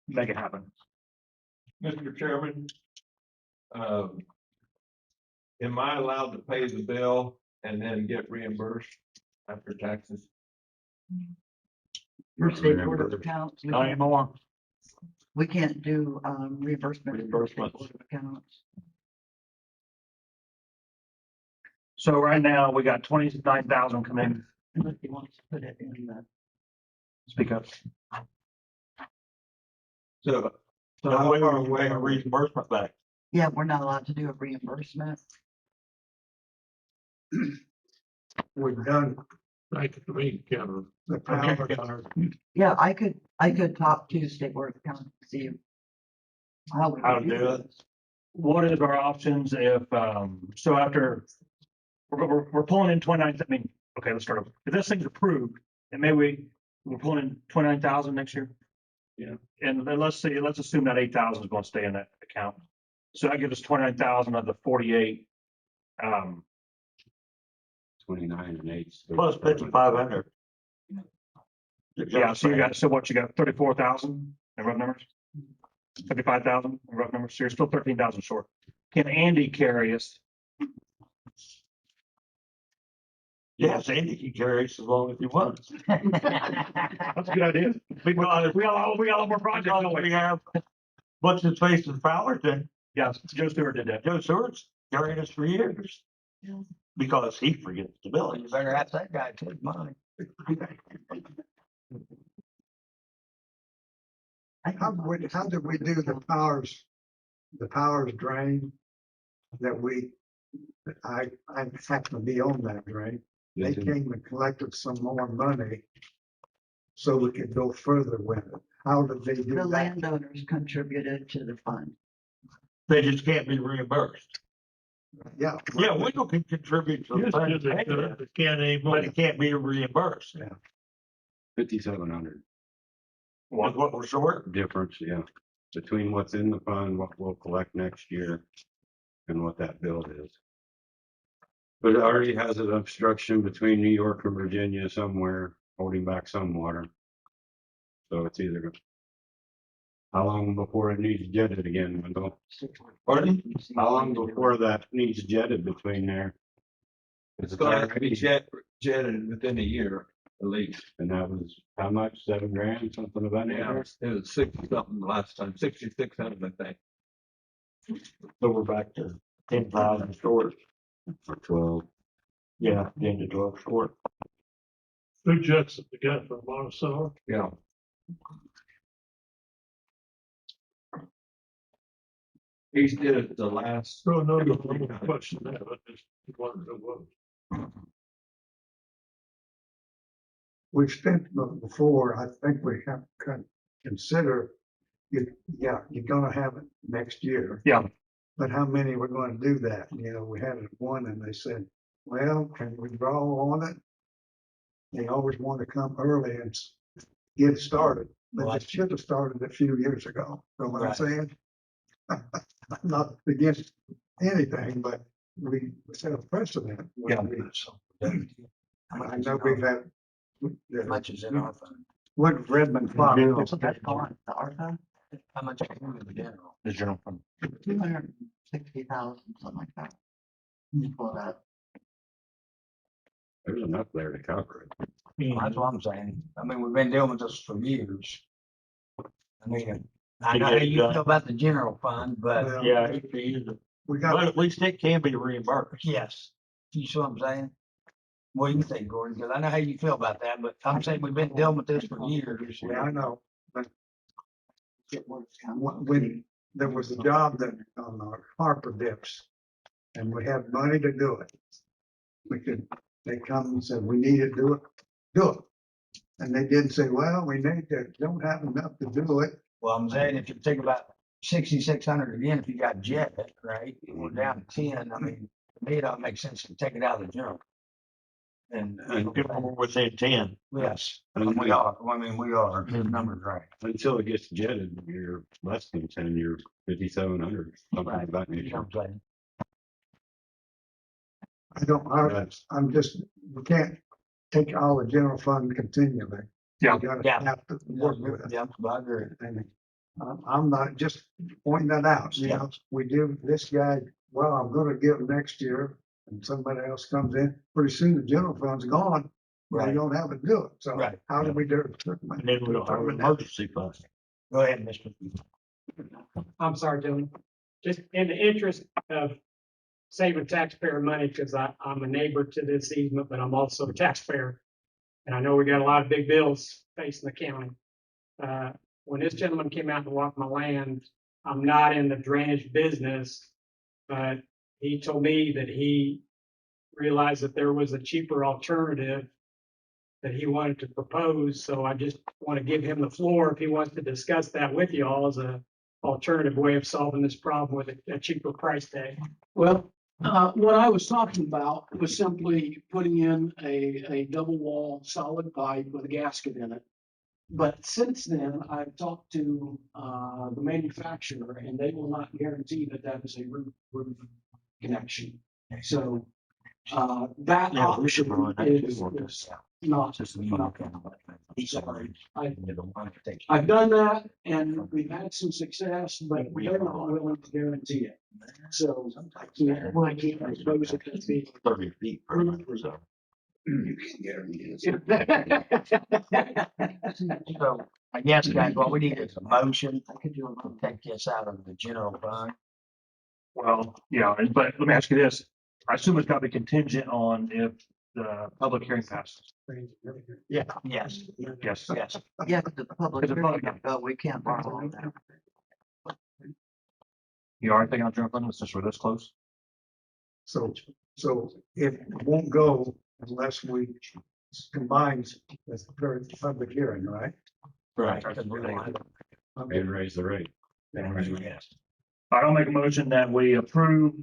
F: make it happen?
C: Mr. Chairman, am I allowed to pay the bill and then get reimbursed after taxes?
H: For state board of accounts. we
C: Not
H: can-
C: anymore.
H: We can't do, reimbursement. through the State
K: Reimbursement.
H: Board of Accounts.
F: So right now, we got 29,000 come in.
H: Unless you want to put it in the,
F: Speak up.
K: So,
F: So
K: how
F: how
K: far
F: far
K: are we
F: away
K: a
F: are we?
K: reimbursement back?
H: yeah, we're not allowed to do a reimbursement.
E: We've done
D: Thank you for me, Cameron.
E: the
K: Okay,
E: power.
K: Connor.
H: Yeah, I could talk to State Board of Accounts and see how we
K: How
H: would
K: to do it.
H: this.
F: What is our options if, so after, we're pulling in 29, I mean, okay, let's start over. If this thing's approved, and maybe we're pulling in 29,000 next year.
B: Yeah.
F: And then let's assume that 8,000 is going to stay in that account. So that gives us 29,000 of the 48.
B: 29 and 8.
K: Plus 5,500.
F: Yeah, so you got, so what, you got 34,000 in rough numbers? 35,000 in rough numbers, so you're still 13,000 short. Can Andy carry us?
K: Yes, Andy can carry us as long as he wants.
F: That's a good idea. We got a lot more projects. don't we?
K: We have, what's his face in Fowlerton,
F: Yeah, Joe Stewart did that.
K: Joe Stewart's carried us for years.
H: Yeah.
K: Because he forgets the bill.
E: You better ask that guy to take mine. How did we do the powers drain? That I happen to be on that drain. They came and collected some more money so we could go further with it. How did they do
H: The
E: that?
H: landowners contributed to the fund.
K: They just can't be reimbursed.
E: Yeah.
K: Yeah, Wingo can contribute to the
D: Yes,
K: fund,
D: yes, they could, they can't anymore.
K: but it can't be reimbursed.
B: 5,700
K: What we're short?
B: difference, yeah, between what's in the fund, what we'll collect next year, and what that bill is. But it already has an obstruction between New York and Virginia somewhere, holding back some water. So it's either gonna. How long before it needs jetted again, Wendell?
K: Pardon?
B: How long before that needs jetted between there?
C: It's gonna have to be jetted within a year at least.
B: And that was how much? $7,000, something of that
C: Yeah,
B: nature?
C: it was 60 something last time, 6,600, I think.
K: So we're back to 10,000 short.
B: Or 12.
K: Yeah, 10 to 12 short.
D: Who jets it, the guy from Monticello?
C: Yeah. He's did it the last.
D: So no, no question there, but just wondered who it was.
E: We've spent before, I think we have to consider, you're gonna have it next year.
F: Yeah.
E: But how many were gonna do that? You know, we had one and they said, well, can we draw on it? They always want to come early and get started, but it should have started a few years ago. Know what I'm saying? I'm not against anything, but we set a precedent.
F: Yeah.
E: I know we've had.
A: Much is in our fund.
E: What Redmond Farm.
H: So that's gone, the ARPA,
A: How much is in the general?
F: The general fund.
H: 260,000, something like that. Let me pull that.
B: There's enough there to cover it.
A: That's what I'm saying. I mean, we've been dealing with this for years. I mean, I know how you feel about the general fund, but
E: Well,
K: Yeah, it could be either.
E: We
K: But
E: got,
K: at least it can be reimbursed.
A: yes, you see what I'm saying? What do you think, Gordon? Because I know how you feel about that, but I'm saying we've been dealing with this for years.
E: yeah, I know, but when there was a job that on our Harper dips and we had money to do it. They come and said, we need to do it. And they didn't say, well, don't have enough to do it.
A: Well, I'm saying if you think about 6,600 again, if you got jet, right, we're down to 10. I mean, to me, it don't make sense to take it out of the general. And
K: People were within 10.
A: yes, we are. I mean, we are. His number's right.
B: Until it gets jetted, you're less than 10, you're 5,700, something like that
A: You know
B: nature.
A: what I'm saying?
E: I'm just, we can't take all the general fund continually.
F: Yeah.
E: We gotta
A: Yeah.
E: have to work with it.
A: Yeah, I agree.
E: And I'm not just pointing that out, you know, we do this guy, well, I'm gonna give next year. And somebody else comes in, pretty soon the general fund's gone, we
A: Right.
E: don't have it do it, so
A: Right.
E: how do we do it?
K: And then we don't have an emergency fund.
A: Go ahead, Mr.
G: I'm sorry, gentlemen. Just in the interest of saving taxpayer money, because I'm a neighbor to this easement, but I'm also a taxpayer. And I know we got a lot of big bills facing the county. When this gentleman came out to walk my land, I'm not in the drainage business, but he told me that he realized that there was a cheaper alternative that he wanted to propose. So I just want to give him the floor if he wants to discuss that with you all as a alternative way of solving this problem with a cheaper price tag.
K: Well, what I was talking about was simply putting in a double wall solid pipe with a gasket in it. But since then, I've talked to the manufacturer and they will not guarantee that that is a roof connection. So that option is not. Sorry. I've done that and we've had some success, but they're not willing to guarantee it. So I can't propose it to be.
C: 30 feet per month, so.
A: You can guarantee it. So I guess, guys, what we need is a motion. To take this out of the general fund.
F: Well, yeah, but let me ask you this. I assume it's got to be contingent on if the public hearing passes.
A: Yeah. Yes.
F: Yes.
A: Yes.
H: Yeah, because the public,
F: Because the public-
H: we can't borrow on that.
F: You are thinking on general fund, since we're this close?
E: So if it won't go unless we combine with the current public hearing, right?
B: Right.
E: Okay.
B: And raise the rate.
A: Yes.
F: I don't make a motion that we approve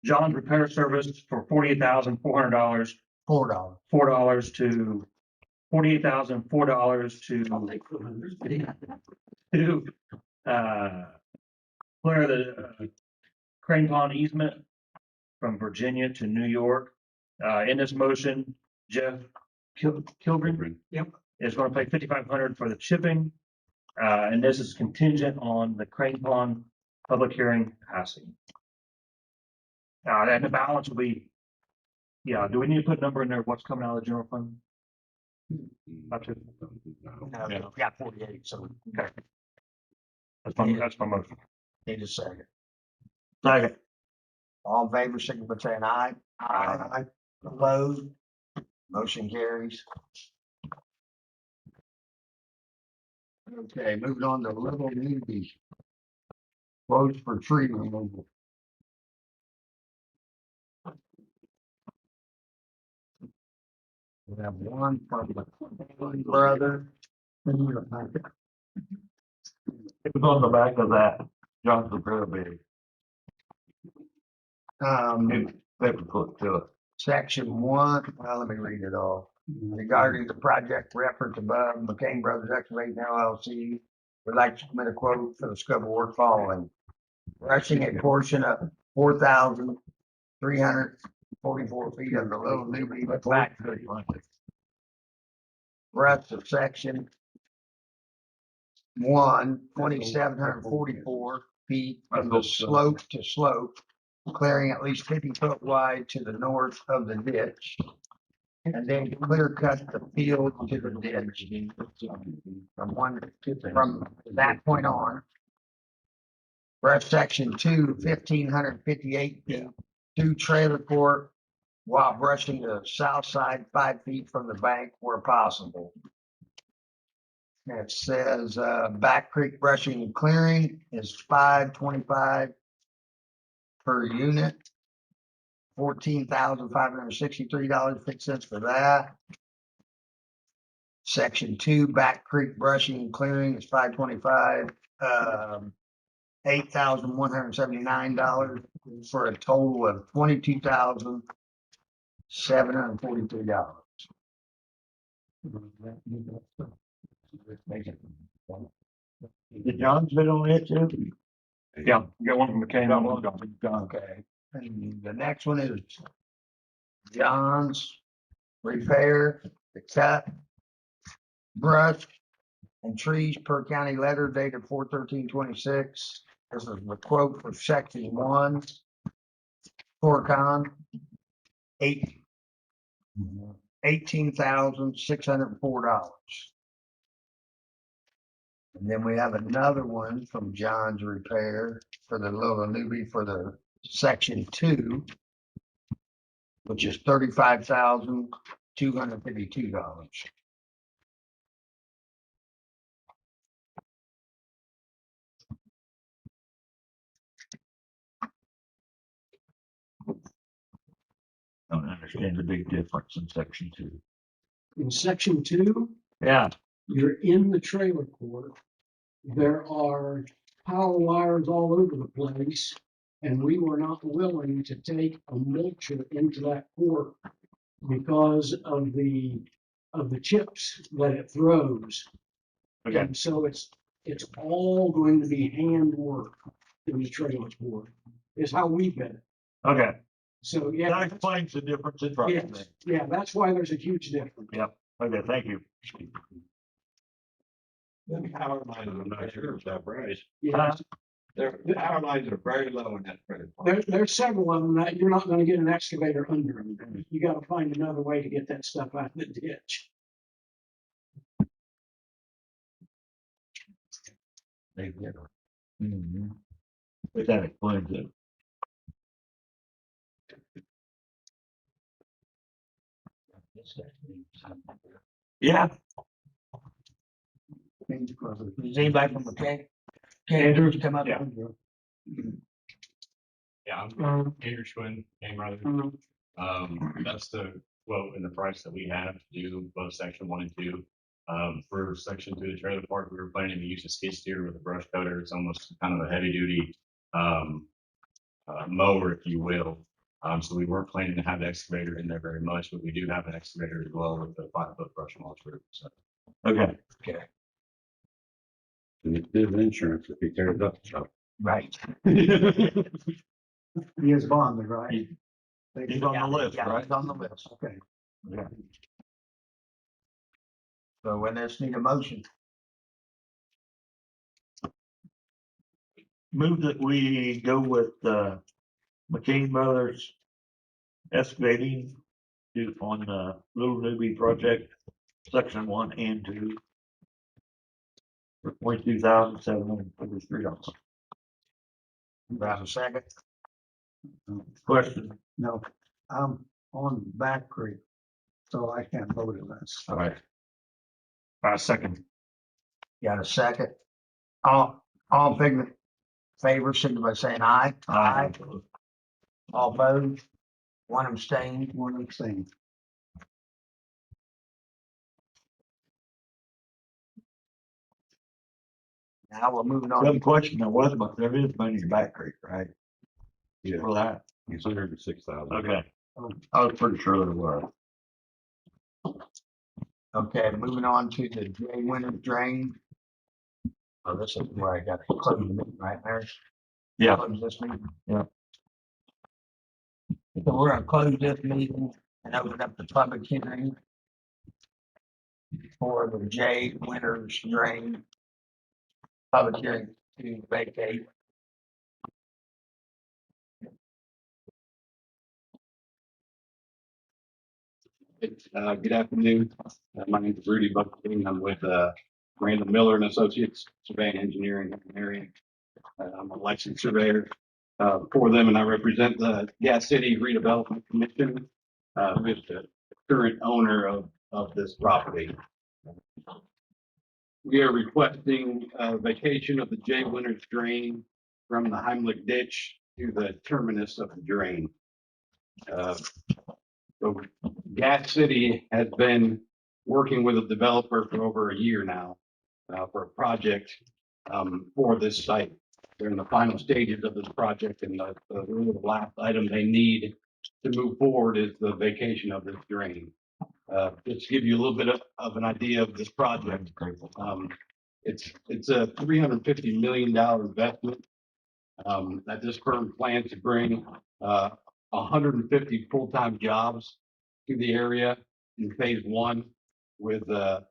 F: John's repair service for $48,400,
A: $4.
F: $4 to $48,004 to clear the Crane Pond easement from Virginia to New York. In this motion, Jeff Kilgren.
G: Yep.
F: Is going to pay $5,500 for the chipping. And this is contingent on the Crane Pond public hearing passing. And the balance will be, yeah, do we need to put a number in there, what's coming out of the general fund? Not to,
A: No, we got 48, so
F: okay. That's my motion.
A: need a second. Second. All in favor, signify by saying aye.
E: Aye.
A: Opposed? Motion carries. Okay, moving on to Little Newbie. Quotes for tree removal. We have one from the brother.
C: It was on the back of that John's repair bid. Paperclip to it.
A: Section 1, well, let me read it all. Regarding the project reference above, McCain Brothers Excavating LLC would like to submit a quote for the scope of work following. Brushing a portion of 4,344 feet of the Little Newbie back creek. Rest of section 1, 2,744 feet from the slope to slope, clearing at least 50 foot wide to the north of the ditch. And then clear cut the field to the ditch from that point on. Rest section 2, 1,558 feet, 2 trailer court, while brushing the south side 5 feet from the bank where possible. It says, Back Creek brushing and clearing is $525 per unit. $14,563.06 for that. Section 2, Back Creek brushing and clearing is $525. $8,179 for a total of $22,743.
C: Did John's bid on it too?
F: Yeah, you got one from McCain.
C: Got
F: one
C: one.
F: from John.
A: Okay, and the next one is John's repair, the cut, brush, and trees per county letter dated 4/13/26. This is the quote for section 1. Torcon, $18,604. And then we have another one from John's Repair for the little newbie for the section 2, which is $35,252.
L: Don't understand the big difference in section 2.
K: In section 2,
L: Yeah.
K: you're in the trailer court. There are power wires all over the place, and we were not willing to take a mulcher into that court because of the chips that it throws.
L: Okay.
K: And so it's all going to be hand work in the trailer court, is how we get it.
L: Okay.
K: So,
L: That
K: yeah,
L: explains the difference in price.
K: yes, yeah, that's why there's a huge difference.
L: Yep. Okay, thank you.
C: The power lines, I'm not sure if that price.
K: Yes.
C: The power lines are very low in that credit. card.
K: There's several of them that you're not gonna get an excavator under them. You gotta find another way to get that stuff out of the ditch.
L: They get it. Mhm. But that explains it. Yeah.
A: Is anybody from the K?
F: Andrew?
A: Come up.
F: Yeah.
M: Yeah, I'm Andrew Schwinn, name rather. That's the quote and the price that we have to do both section 1 and 2. For section 2, the trailer park, we were planning to use a skid steer with a brush cutter. It's almost kind of a heavy duty mower, if you will. So we weren't planning to have the excavator in there very much, but we do have an excavator as well with the 5-foot brush mulcher. So
L: Okay.
B: And it's his insurance if he tears up stuff.
A: Right.
E: He is bonded, right?
L: He's on the list,
A: Yeah,
L: right?
A: he's on the list.
E: Okay.
L: Yeah.
A: So when there's need a motion,
L: Move that we go with McCain Brothers excavating on the Little Newbie project, section 1 and 2. For $22,743.
A: do I have a second?
L: Question.
E: No, I'm on Back Creek, so I can't vote on this.
L: All right. Second.
A: Got a second? All in favor, signify by saying aye.
L: Aye.
A: All opposed? One abstained.
E: One abstain.
A: Now we're moving on.
L: Good question. There was, but there is money in Back Creek, right?
B: Yeah.
L: For that.
B: It's 106,000.
L: Okay. I was pretty sure there were.
A: Okay, moving on to the J Winters drain. Oh, this is where I got to close the meeting right there.
L: Yeah.
A: Close this meeting.
L: Yeah.
A: So we're gonna close this meeting and open up the public hearing for the J Winters drain. Public hearing to vacate.
M: Good afternoon. My name is Rudy Buckley. I'm with Randall Miller and Associates Surveying Engineering in Marion. I'm a licensed surveyor for them, and I represent the Gas City Redevelopment Commission, who is the current owner of this property. We are requesting vacation of the J Winters drain from the Heimlich ditch to the terminus of the drain. So Gas City has been working with a developer for over a year now for a project for this site. They're in the final stages of this project, and the last item they need to move forward is the vacation of this drain. Just to give you a little bit of an idea of this project. It's a $350 million investment that this firm plans to bring 150 full-time jobs to the area in phase 1, with the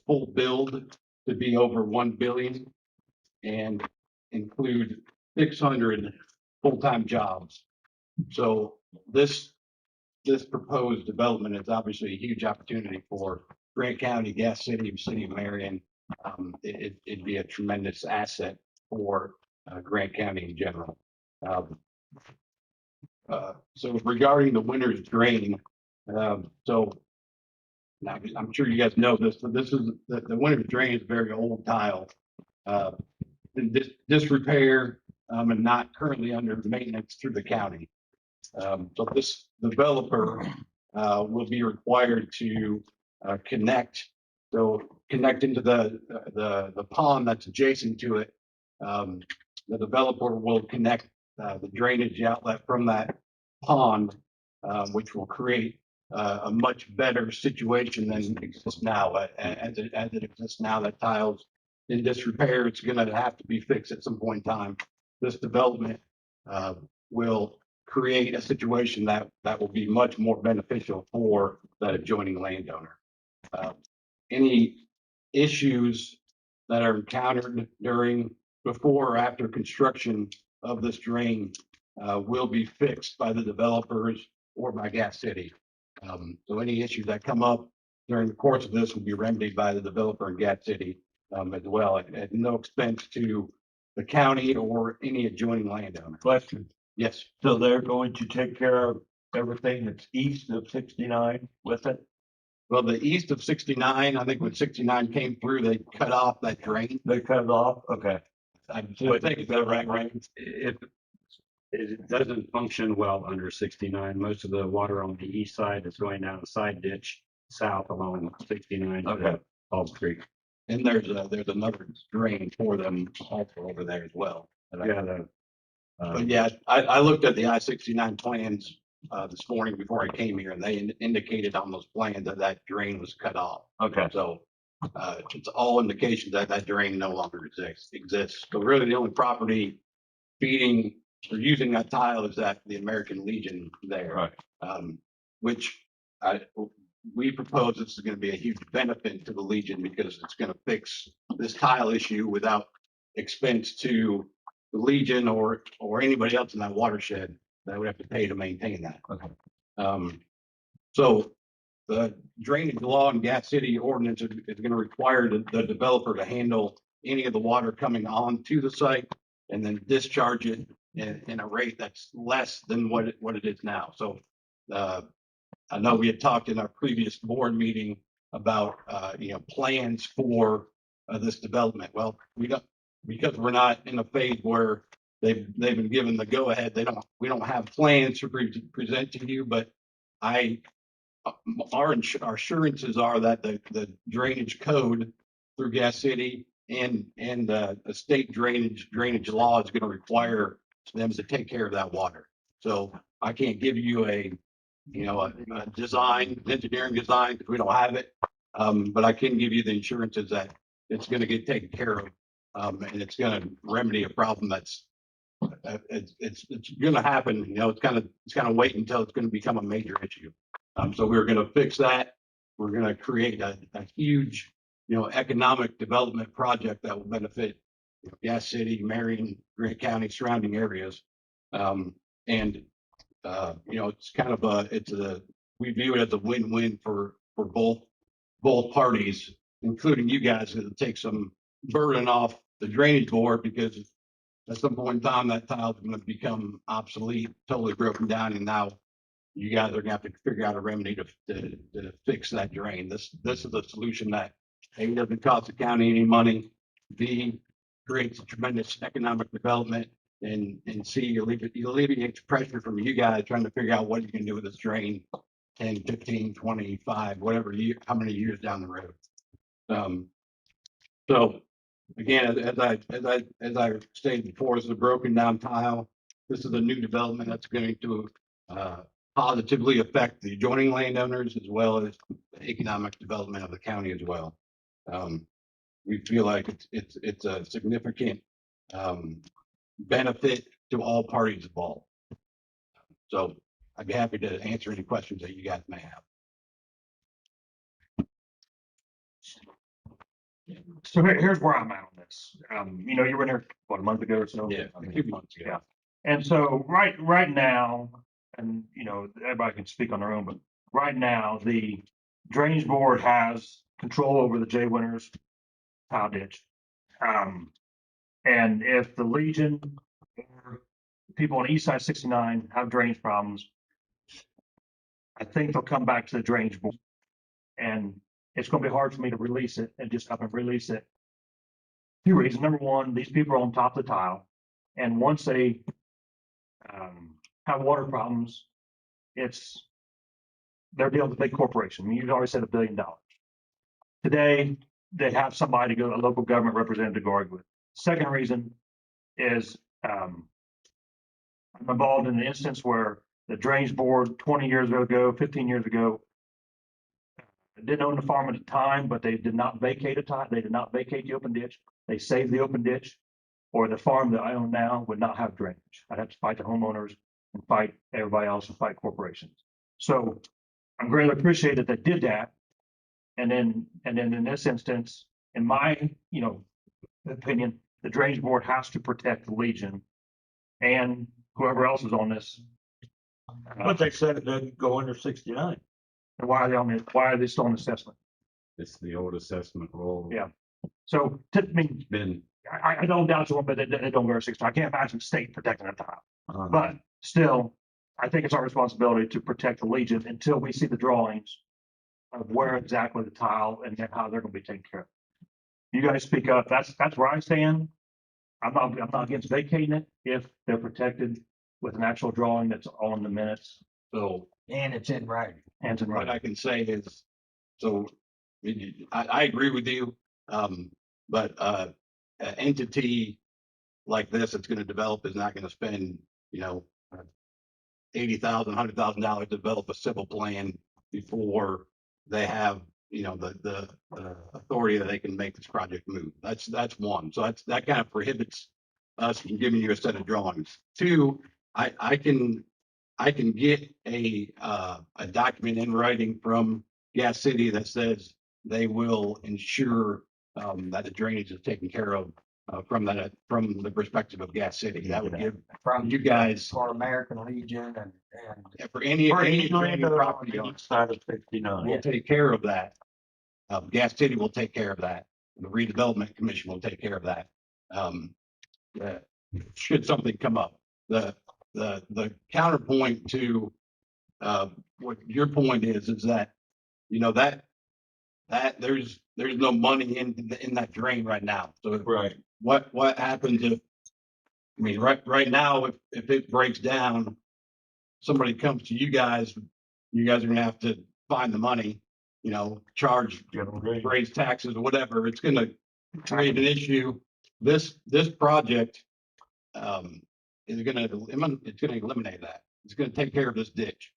M: full build to be over 1 billion and include 600 full-time jobs. So this proposed development is obviously a huge opportunity for Grant County, Gas City, City of Marion, it'd be a tremendous asset for Grant County in general. So regarding the winter's drain, so now I'm sure you guys know this, but this is the winter's drain is a very old tile, in disrepair, and not currently under maintenance through the county. So this developer will be required to connect into the pond that's adjacent to it. The developer will connect the drainage outlet from that pond, which will create a much better situation than exists now. As it exists now, that tile's in disrepair. It's going to have to be fixed at some point in time. This development will create a situation that will be much more beneficial for that adjoining landowner. Any issues that are encountered before or after construction of this drain will be fixed by the developers or by Gas City. So any issues that come up during the course of this will be remedied by the developer and Gas City as well, at no expense to the county or any adjoining landowner.
L: Question.
M: Yes.
L: So they're going to take care of everything that's east of 69 with it?
M: Well, the east of 69, I think when 69 came through, they cut off that drain.
L: They cut it off? Okay.
M: I think is that right?
B: It doesn't function well under 69. Most of the water on the east side is going down a side ditch south along 69 to Falls Creek.
M: And there's another drain for them also over there as well. But yeah, I looked at the I-69 plans this morning before I came here, and they indicated on those plans that drain was cut off.
L: Okay.
M: So it's all indications that drain no longer exists. So really, the only property feeding or using that tile is that the American Legion there.
L: Right.
M: Which we propose this is going to be a huge benefit to the Legion because it's going to fix this tile issue without expense to the Legion or anybody else in that watershed that would have to pay to maintain that.
L: Okay.
M: So the drainage law and Gas City ordinance is going to require the developer to handle any of the water coming onto the site and then discharge it in a rate that's less than what it is now. So I know we had talked in our previous board meeting about plans for this development. Well, because we're not in a phase where they've been given the go ahead. We don't have plans to present to you, but our assurances are that the drainage code through Gas City and the state drainage law is going to require them to take care of that water. So I can't give you a engineering design because we don't have it. But I can give you the assurances that it's going to get taken care of. And it's going to remedy a problem that's it's going to happen. It's kind of wait until it's going to become a major issue. So we're going to fix that. We're going to create a huge, economic development project that will benefit Gas City, Marion, Grant County, surrounding areas. It's kind of we view it as a win-win for both parties, including you guys. It'll take some burden off the drainage board because at some point in time that tile is going to become obsolete, totally broken down, and now you guys are going to have to figure out a remedy to fix that drain. This is a solution that A, doesn't cost the county any money, B, creates a tremendous economic development, and C, alleviates pressure from you guys trying to figure out what you can do with this drain 10, 15, 25, how many years down the road. So again, as I stated before, this is a broken down tile. This is a new development that's going to positively affect the adjoining landowners as well as the economic development of the county as well. We feel like it's a significant benefit to all parties involved. So I'd be happy to answer any questions that you guys may have.
F: So here's where I'm at on this. You were in there, a month ago or so?
M: Yeah, a few months ago.
F: Yeah. And so right now, and everybody can speak on their own, but right now the drainage board has control over the J Winners. tile ditch. And if the Legion or people on East Side 69 have drainage problems, I think they'll come back to the drainage board. And it's gonna be hard for me to release it and just up and release it. Two reasons. Number one, these people are on top of the tile. And once they have water problems, they're dealing with a big corporation. I mean, you've already said $1 billion. Today, they have somebody to go, a local government representative to go argue with. Second reason is I'm involved in an instance where the drainage board 20 years ago, 15 years ago, didn't own the farm at the time, but they did not vacate a tile. They did not vacate the open ditch. They saved the open ditch, or the farm that I own now would not have drainage. I'd have to fight the homeowners and fight everybody else and fight corporations. So I'm greatly appreciated that they did that. And then in this instance, in my, opinion, the drainage board has to protect the Legion and whoever else is on this.
D: But they said it doesn't go under 69.
F: And why are they still on assessment?
B: It's the old assessment role.
F: Yeah. So,
B: Been,
F: I don't doubt you, but they don't go to 69. I can't imagine the state protecting a tile.
B: uh,
F: But still, I think it's our responsibility to protect the Legion until we see the drawings of where exactly the tile and then how they're gonna be taken care of. You guys speak up. That's where I stand. I'm not against vacating it if they're protected with an actual drawing that's on the minutes.
M: So
A: And it's in writing.
F: Hands in
M: what
F: writing.
M: I can say is, so I agree with you. But an entity like this that's gonna develop is not gonna spend, $80,000, $100,000 to develop a civil plan before they have, the authority that they can make this project move. That's one. So that kind of prohibits us from giving you a set of drawings. Two, I can get a document in writing from Gas City that says they will ensure that the drainage is taken care of from the perspective of Gas City. That would give
A: From
M: you guys
A: for American Legion and
M: for any adjoining property
D: on
M: owner,
D: each side of 69.
M: we'll take care of that. Gas City will take care of that. The redevelopment commission will take care of that. Should something come up, the counterpoint to what your point is that that there's no money in that drain right now. So
D: Right.
M: what happens if, right now, if it breaks down, somebody comes to you guys are gonna have to find the money, charge, raise taxes or whatever. It's gonna create an issue. This project is gonna eliminate that. It's gonna take care of this ditch.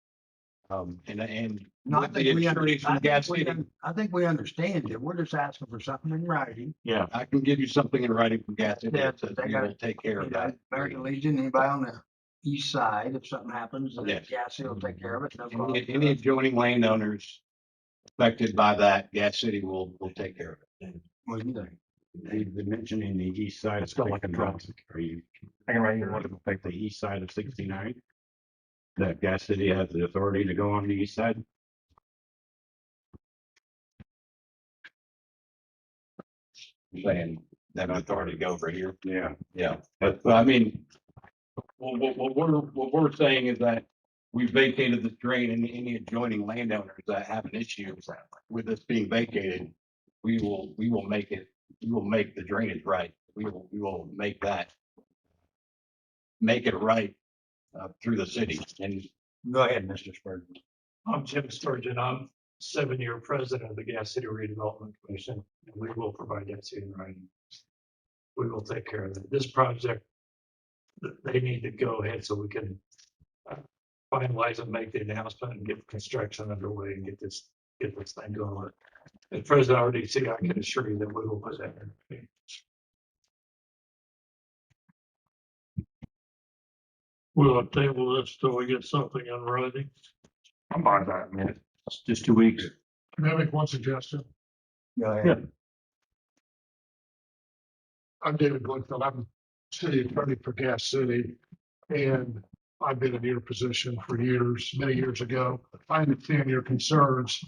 M: And
A: No, I
M: with the
A: think we
M: assurance from Gas City,
A: I think we understand it. We're just asking for something in writing.
D: Yeah.
M: I can give you something in writing from Gas City that says
A: They
M: we
A: got-
M: will take care of that.
A: American Legion, anybody on the east side, if something happens, then
M: Yes.
A: Gas City will take care of it. No problem.
M: Any adjoining landowners affected by that, Gas City will take care of it.
A: What do you think?
B: they've been mentioning the east side.
F: It's got like a drum.
B: Are you
F: I can write you
B: sure
F: one.
B: to affect the east side of 69? That Gas City has the authority to go on the east side?
M: Saying that authority to go over here.
B: Yeah.
M: Yeah, but what we're saying is that we vacated the drain and any adjoining landowners that have an issue with this being vacated, we will make the drainage right. We will make it right through the city. And
A: Go ahead, Mr. Spurgeon.
D: I'm Jim Sturgeon. I'm 7-year president of the Gas City Redevelopment Commission, and we will provide that to you in writing. We will take care of it. This project, they need to go ahead so we can finalize and make the announcement and get construction underway and get this thing going. And President RDC, I can assure you that we will put that in. We'll table this till we get something in writing.
F: I'm by that, man. It's just 2 weeks.
D: Can I make one suggestion?
A: Go ahead.
D: I'm David Glenfield. I'm city attorney for Gas City. And I've been in your position for years, many years ago. I understand your concerns.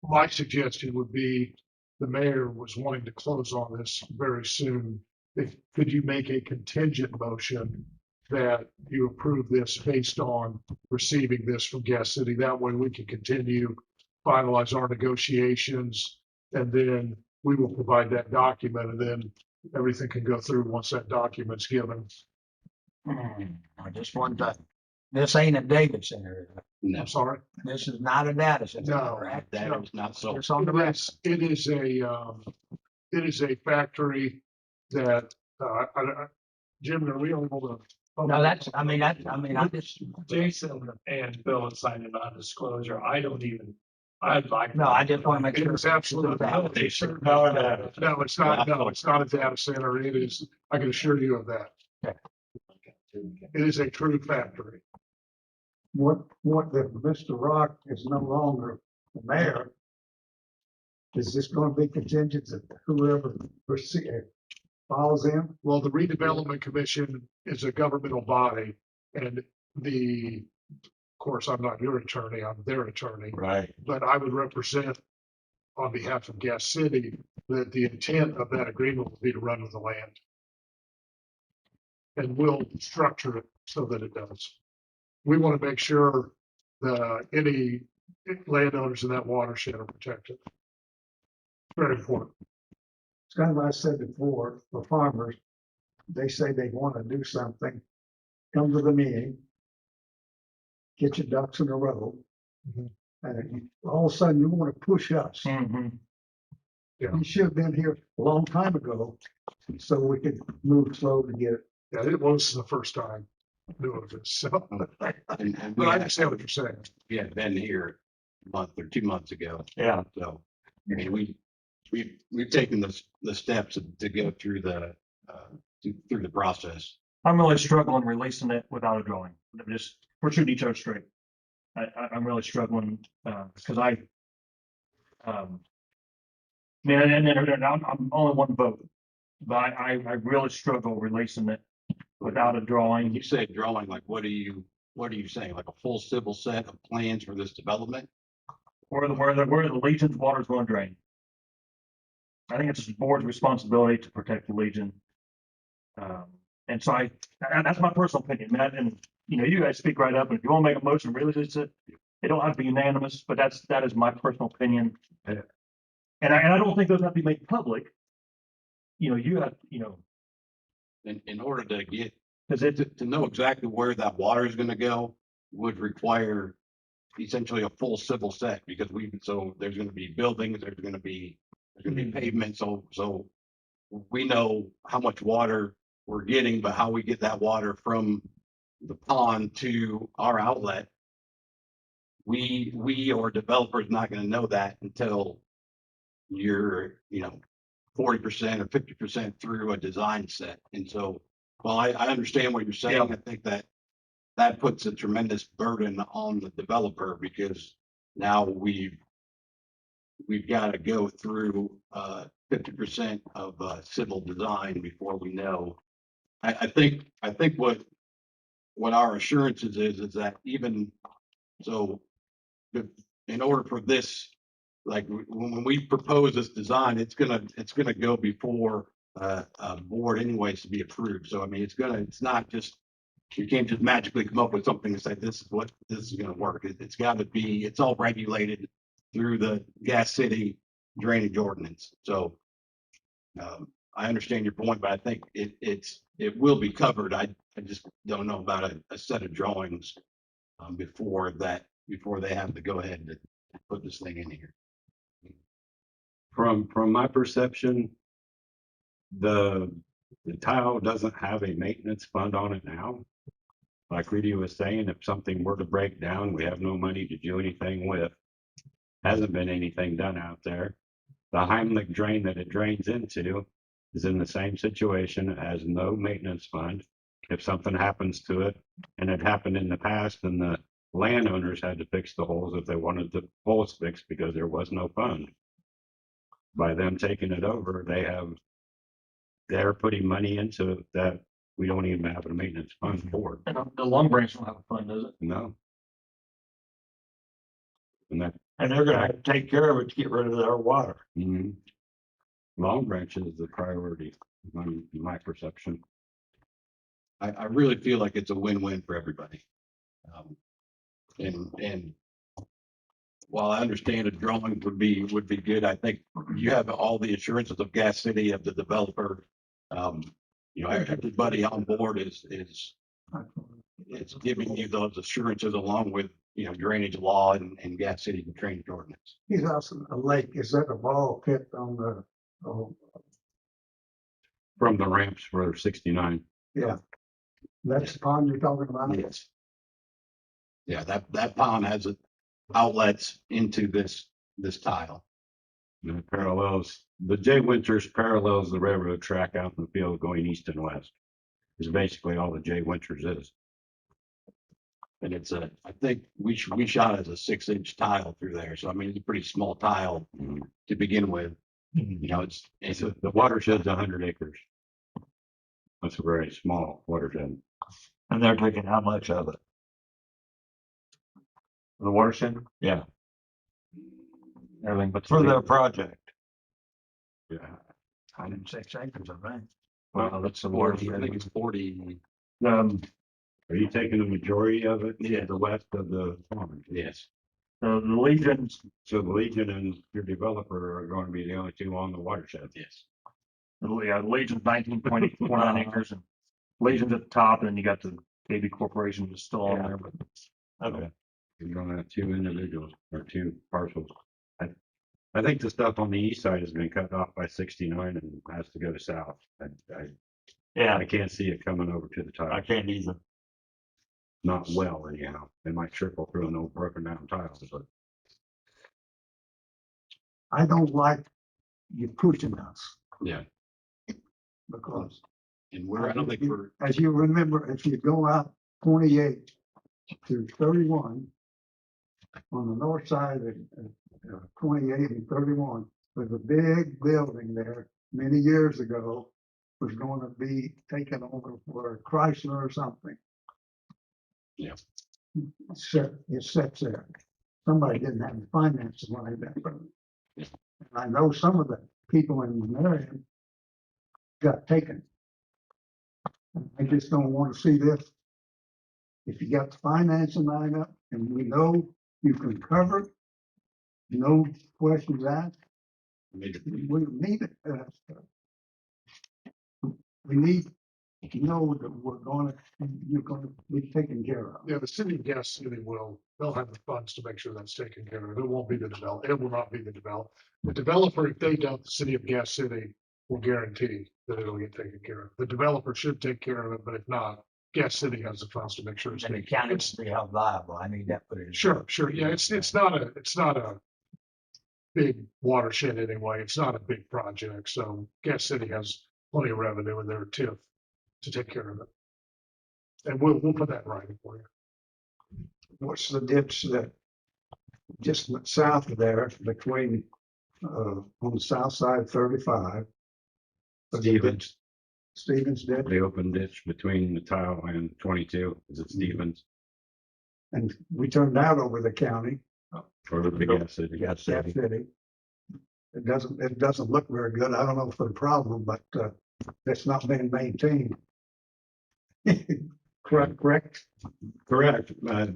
D: My suggestion would be
N: the mayor was wanting to close on this very soon. Could you make a contingent motion that you approve this based on receiving this from Gas City? That way we can continue, finalize our negotiations, and then we will provide that document, and then everything can go through once that document's given.
E: I just want to, this ain't a data center.
M: No,
N: I'm sorry.
E: This is not a data center.
N: No.
E: correct?
M: that is not so.
E: It's on the rest.
N: It is a factory that, Jim, are we able to?
E: No, I just,
D: Jason and Bill had signed a non-disclosure. I'd like.
E: no, I just want to make
N: It
E: sure.
N: is absolutely.
D: No,
N: it's not, no, it's not a data center. It is, I can assure you of that. It is a true factory.
E: What if Mr. Rock is no longer the mayor? Is this gonna be contingent that whoever follows in?
N: Well, the redevelopment commission is a governmental body, and of course, I'm not your attorney, I'm their attorney,
L: Right.
N: but I would represent on behalf of Gas City that the intent of that agreement will be to run with the land. And we'll structure it so that it does. We want to make sure that any landowners in that watershed are protected. Very important.
E: It's kind of like I said before, for farmers, they say they want to do something, come to the meeting, get your ducks in a row, and all of a sudden you want to push us.
F: Mhm.
N: Yeah.
E: You should have been here a long time ago, so we could move slow to get it.
N: Yeah, it was the first time doing this, so,
M: And
N: but
M: we
N: I
M: had,
N: understand what you're saying.
M: we had been here a month or 2 months ago.
F: Yeah.
M: So, I mean, we've taken the steps to go through through the process.
F: I'm really struggling releasing it without a drawing. We're shooting each other straight. I'm really struggling, because man, and I'm only one vote, but I really struggle releasing it without a
M: When
F: drawing.
M: you say drawing, like, what are you saying? Like a full civil set of plans for this development?
F: Where the Legion's water is going to drain. I think it's the board's responsibility to protect the Legion. And so that's my personal opinion, Matt, and you guys speak right up, and if you want to make a motion, release it. It don't have to be unanimous, but that is my personal opinion.
N: Yeah.
F: And I don't think those have to be made public. You have,
M: In order to get,
F: because it's,
M: to know exactly where that water is gonna go would require essentially a full civil set, because so there's gonna be buildings, there's gonna be pavement, so we know how much water we're getting, but how we get that water from the pond to our outlet, we or developers not gonna know that until you're, 40% or 50% through a design set. And so, well, I understand what you're saying. I think that puts a tremendous burden on the developer, because now we've got to go through 50% of civil design before we know. I think what our assurances is that even so, in order for this, like when we propose this design, it's gonna go before a board anyways to be approved. So I mean, it's not just, you can't just magically come up with something and say this is gonna work. It's got to be, it's all regulated through the Gas City drainage ordinance. So I understand your point, but I think it will be covered. I just don't know about a set of drawings before they have to go ahead and put this thing in here.
B: From my perception, the tile doesn't have a maintenance fund on it now. Like Rudy was saying, if something were to break down, we have no money to do anything with. Hasn't been anything done out there. The Heimlich drain that it drains into is in the same situation, as no maintenance fund. If something happens to it, and it happened in the past, then the landowners had to fix the holes if they wanted the holes fixed, because there was no fund. By them taking it over, they're putting money into that we don't even have a maintenance fund for.
F: and the Long Branch don't have a fund, does it?
B: No. And that,
L: And they're gonna have to take care of it to get rid of their water.
B: mhm. Long Branch is the priority, in my perception.
M: I really feel like it's a win-win for everybody. And while I understand a drawing would be good, I think you have all the assurances of Gas City, of the developer. Everybody on board is it's giving you those assurances along with, drainage law and Gas City drainage ordinance.
E: He's also a lake. Is that a ball pit on the, oh,
B: From the ramps for 69.
E: yeah. That's the pond you're talking about?
M: Yes. Yeah, that pond has outlets into this tile.
B: And it parallels, the Jay Winters parallels the railroad track out in the field going east and west. Is basically all the Jay Winters is.
M: And I think we shot as a 6-inch tile through there. So I mean, it's a pretty small tile to begin with. It's
B: The watershed's 100 acres. That's a very small watershed.
L: And they're taking how much of it?
M: the watershed.
L: Yeah,
M: Everything but
L: for their project.
B: Yeah.
E: 106 acres, I think.
M: Well, that's the watershed. I think it's 40.
B: Are you taking the majority of it?
M: Yeah.
B: The west of the farm?
M: Yes. The Legion's.
B: So the Legion and your developer are going to be the only two on the watershed?
M: Yes. The Legion's 19.49
B: Wow.
M: acres, and Legion's at the top, and then you got the KB Corporation that's still on there, but.
B: Okay. You're gonna have two individuals or two parcels. I think the stuff on the east side has been cut off by 69 and has to go south. I can't see it coming over to the tile.
L: I can't either.
B: Not well anyhow. They might trickle through an old broken down tile, but
E: I don't like you pushing us
B: yeah.
E: because
M: And I don't think we're.
E: as you remember, if you go out 28 to 31 on the north side of 28 and 31, there's a big building there many years ago was going to be taken over for Chrysler or something.
B: Yeah.
E: It sits there. Somebody didn't have the finances like that. And I know some of the people in Marion got taken. I just don't want to see this. If you got the financing lined up and we know you can cover, it, no questions asked, we need it. We need to know that you're going to be taken care of.
N: Yeah, the city of Gas City they'll have the funds to make sure that's taken care of. It won't be the developer. It will not be the developer. The developer, if they don't, the city of Gas City will guarantee that it'll get taken care of. The developer should take care of it, but if not, Gas City has the funds to make sure it's
L: And the
N: taken care
L: county
N: of.
L: will be held liable. I need that put in.
N: Sure. Yeah, it's not a big watershed anyway. It's not a big project. So Gas City has plenty of revenue in their TIF to take care of it. And we'll put that in writing for you.
E: What's the ditch that just south of there between, on the south side 35? Stevens ditch,
B: The open ditch between the tile and 22, is it Stevens
E: and we turned that over the county,
B: or the Gas City?
L: Gas
E: Gas
L: City.
E: City. It doesn't look very good. I don't know if it's a problem, but, it's not being maintained. Correct.
B: Correct.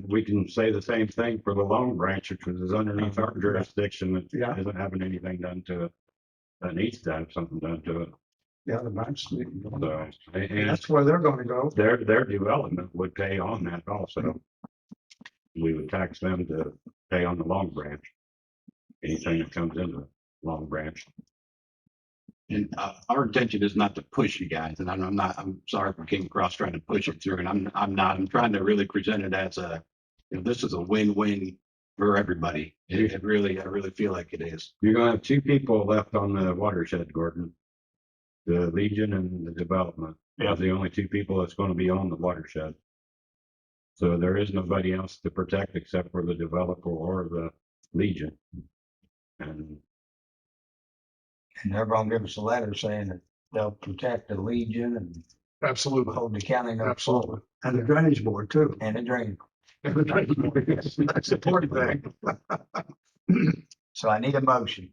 B: We can say the same thing for the Long Branch, which is underneath our jurisdiction that
E: Yeah.
B: isn't having anything done to it. That needs to have something done to it.
E: Yeah, the branch.
B: So, and
E: That's where they're gonna go.
B: their development would pay on that also. We would tax them to pay on the Long Branch. Anything that comes into Long Branch.
M: And our intention is not to push you guys, and I'm sorry if I came across trying to push it through, and I'm trying to really present it as this is a win-win for everybody. I really feel like it is.
B: You're gonna have two people left on the watershed, Gordon. The Legion and the development.
L: Yeah.
B: Those are the only two people that's gonna be on the watershed. So there is nobody else to protect except for the developer or the Legion. And
L: they're gonna give us a letter saying that they'll protect the Legion and
N: Absolutely.
L: hold the county no
N: Absolutely.
E: And the drainage board too.
L: and the drain.
E: That's the important thing.
L: So I need a motion.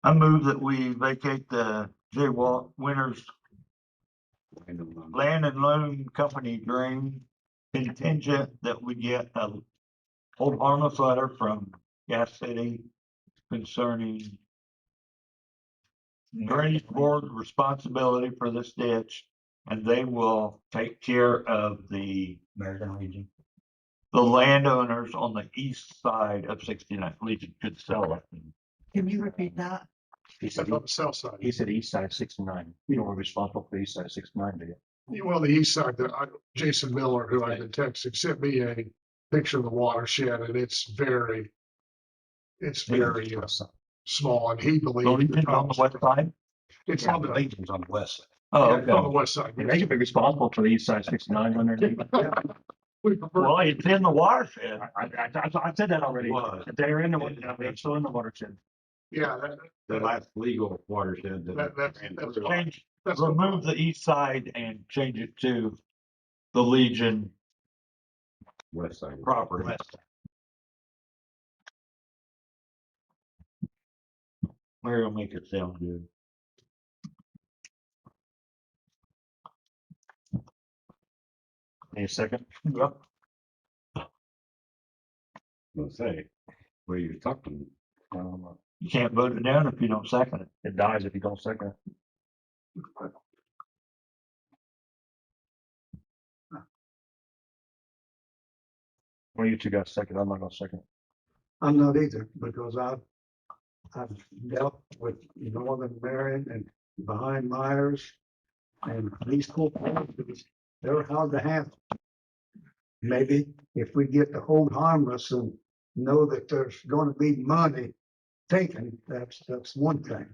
L: I move that we vacate the J. Winters Land and Loan Company drain contingent that we get a hold harmless letter from Gas City concerning drainage board responsibility for this ditch, and they will take care of the
A: American Legion.
L: the landowners on the east side of 69. Legion could sell it.
H: Can you repeat that?
J: He said,
N: On the south side.
J: he said east side of 69. You don't want to be responsible for the east side of 69, do you?
N: Well, the east side, Jason Miller, who I've been texting, sent me a picture of the watershed, and it's very small, and he
L: The
N: believes.
L: Legion's on the west side?
N: It's on the,
A: Legion's on the west side.
L: Oh,
N: yeah, it's on the
L: okay.
N: west side.
J: And they could be responsible for the east side of 69 when they're deep.
N: We prefer,
L: Well, it's in the watershed.
J: I said that already.
B: Was.
J: They're in they're still in the watershed.
N: yeah,
B: The last legal watershed.
N: that's
L: Change,
N: that's.
L: remove the east side and change it to the Legion
B: West side.
L: property. Where will make it sound good.
J: Need a second?
L: Yep.
B: I'll say, where you talking?
L: You can't vote it down if you don't second it.
J: It dies if you don't second it. Well, you two got second. I'm not gonna second.
E: I'm not either, because I've dealt with Northern Marion and behind Myers. And these corporations, they're hard to handle. Maybe if we get to hold harmless and know that there's gonna be money taken, that's one thing.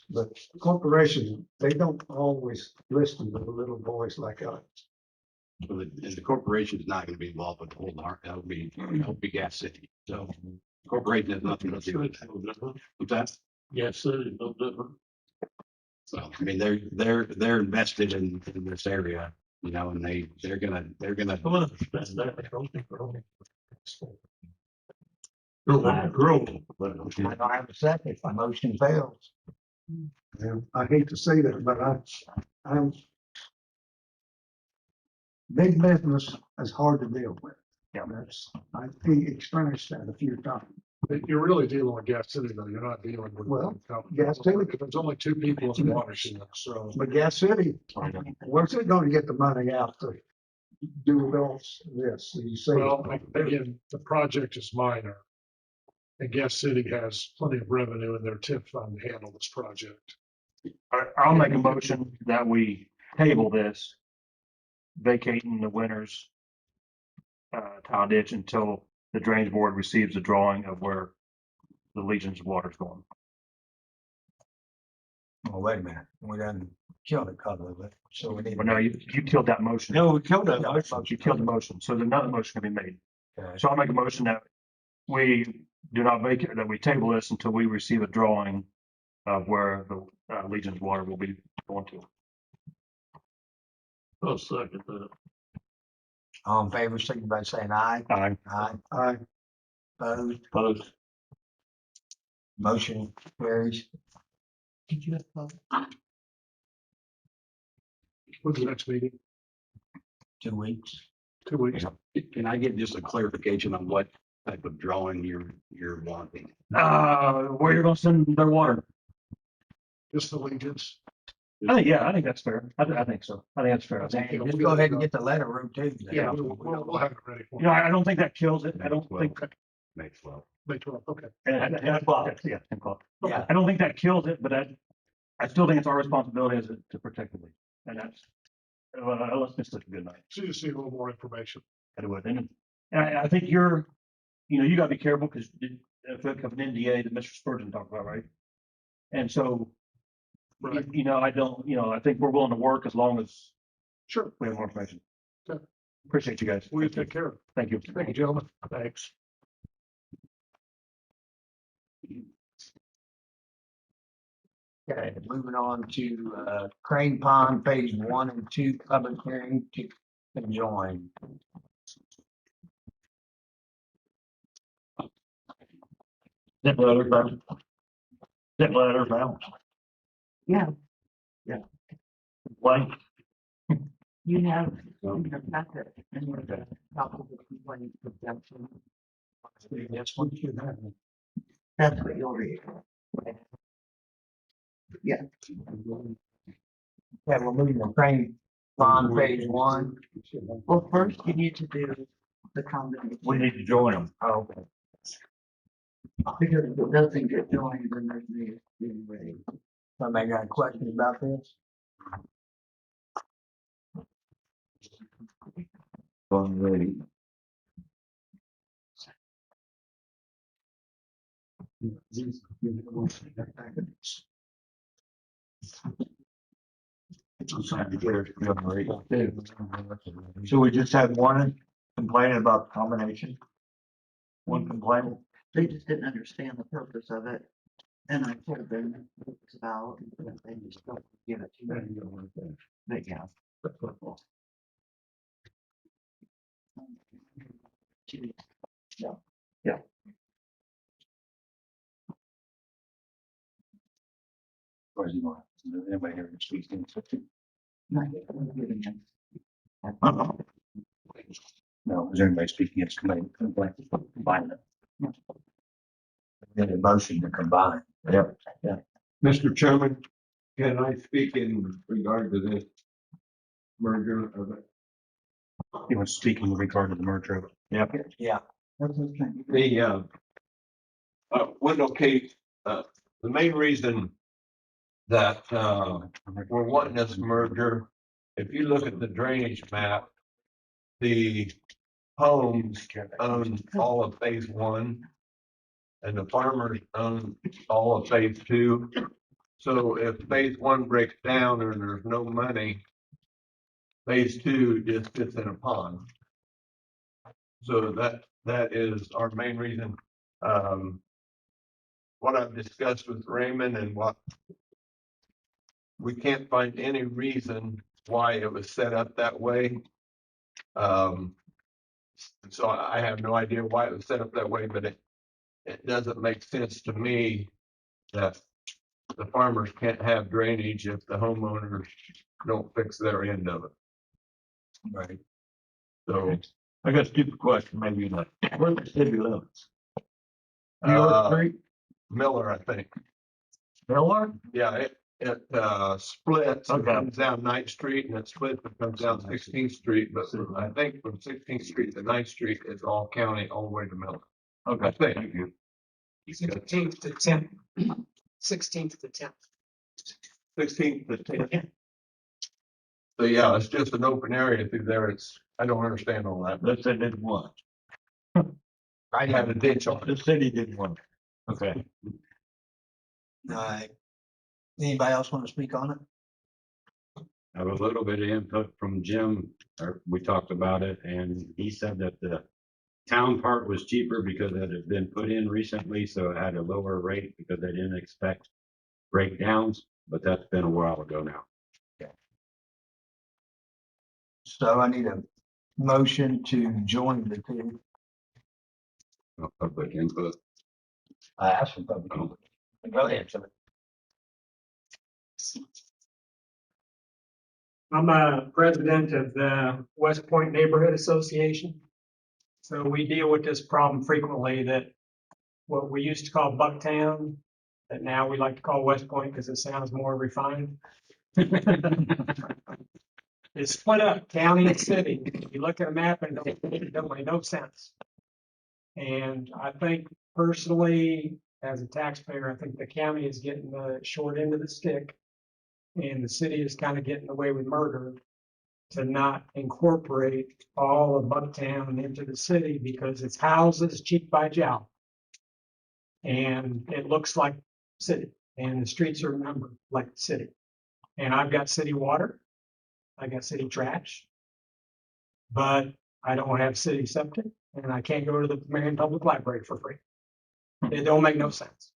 E: But corporations, they don't always listen to the little boys like us.
M: So the corporation is not gonna be involved with the whole, that'll be Gas City, so corporation has nothing to do with that. With that,
D: Yes, it's no different.
M: so, I mean, they're invested in this area, and they're gonna.
A: I don't have a second, my motion fails.
E: And I hate to say that, but I'm big business is hard to deal with.
J: Yeah.
E: I've experienced that a few times.
N: You're really dealing with Gas City, though. You're not dealing with.
E: Well, Gas City-
N: There's only two people in the watershed, so.
E: But Gas City, where's it gonna get the money out to do all this? You say.
N: Well, again, the project is minor. And Gas City has plenty of revenue in their TIF fund to handle this project.
F: I'll make a motion that we table this, vacating the Winters tile ditch until the drainage board receives a drawing of where the Legion's water's going.
A: Oh, wait a minute, we done killed a couple of it, so we need.
F: But no, you killed that motion.
L: No, we killed that.
F: You killed the motion, so there's another motion can be made.
A: Okay.
F: So I'll make a motion that we do not vacate, that we table this until we receive a drawing of where the Legion's water will be going to.
D: I'll second that.
A: All in favor, signify by saying aye.
F: Aye.
A: Aye. Opposed, motion carries.
H: Did you vote?
N: When's the next meeting?
A: 2 weeks.
N: 2 weeks.
M: Can I get just a clarification on what type of drawing you're wanting?
F: Where you're gonna send their water.
N: Just the Legions.
F: I think that's fair. I think so. I think that's fair. I think,
A: Just go ahead and get the letter wrote too.
F: Yeah.
N: We'll have it ready for.
F: I don't think that kills it. I don't think.
B: May 12th.
N: May 12th, okay.
F: Yeah, 10 o'clock.
A: Yeah.
F: I don't think that kills it, but I still think it's our responsibility to protect the league. And that's, let's just have a good night.
N: So you just need a little more information.
F: I do it. And I think you gotta be careful because of an NDA that Mr. Spurgeon talked about, right? And so,
N: Right.
F: I think we're willing to work as long as
N: Sure.
F: we have more information.
N: Okay.
F: Appreciate you guys.
N: We take care of it.
F: Thank you.
N: Thank you, gentlemen.
F: Thanks.
A: Okay, moving on to Crane Pond Phase 1 and 2 public hearing to join.
L: That letter found.
H: Yeah,
L: Blank.
H: you have in your packet, and you have the copy of the complaint exemption.
A: That's what you have.
H: That's what you'll read.
A: Yeah, we're moving the crane bond phase one.
H: Well, first you need to do the combination.
L: We need to join them.
A: Oh,
H: Because if it doesn't get joined, then there's no being ready.
A: somebody got a question about this?
L: Already. So we just had one complaining about the combination? One complaint?
H: They just didn't understand the purpose of it. And I told them what it's about, but they just don't give it to me. But yeah. Yeah. Yeah.
M: Anybody here can speak into it?
H: Not giving it.
M: No, is anybody speaking against complaint? Combine it.
L: Get a motion to combine. Yep.
C: Mr. Chairman, can I speak in regard to this merger of it?
M: You want to speak in regard to the merger of it?
L: Yep.
A: Yeah.
H: That's what I'm trying to do.
C: The window case, the main reason that, we're wanting this merger, if you look at the drainage map, the homes own all of phase one, and the farmers own all of phase two. So if phase one breaks down and there's no money, phase two just sits in a pond. So that is our main reason. What I've discussed with Raymond and what we can't find any reason why it was set up that way. So I have no idea why it was set up that way, but it doesn't make sense to me that the farmers can't have drainage if the homeowners don't fix their end of it.
L: Right.
C: So,
L: I got a stupid question, maybe you know. Where's the city limits?
C: uh, Miller, I think.
L: Miller?
C: Yeah, it splits, it
L: Okay.
C: comes down 9th Street and it splits, it comes down 16th Street, but I think from 16th Street to 9th Street is all county all the way to Miller.
L: Okay,
C: I think.
L: thank you.
G: 16th to 10th. 16th to 10th.
C: 16th to 10th. So yeah, it's just an open area through there. I don't understand all that.
L: Let's say did one.
C: I had a ditch on
L: The
C: it.
L: city did one. Okay.
A: Anybody else want to speak on it?
B: I have a little bit of input from Jim, or we talked about it, and he said that the town part was cheaper because it had been put in recently, so it had a lower rate because they didn't expect breakdowns, but that's been a while ago now.
A: So I need a motion to join the two.
B: No public input.
A: I asked for public input. Go ahead, Jimmy.
G: I'm a president of the West Point Neighborhood Association. So we deal with this problem frequently, that what we used to call Bucktown, that now we like to call West Point because it sounds more refined. It's split up, county and city. You look at a map and it don't make no sense. And I think personally, as a taxpayer, I think the county is getting the short end of the stick. And the city is kind of getting away with murder to not incorporate all of Bucktown into the city because it's houses cheek by jowl. And it looks like city and the streets are numbered like the city. And I've got city water. I got city trash. But I don't have city septic and I can't go to the Marion Public Library for free. It don't make no sense.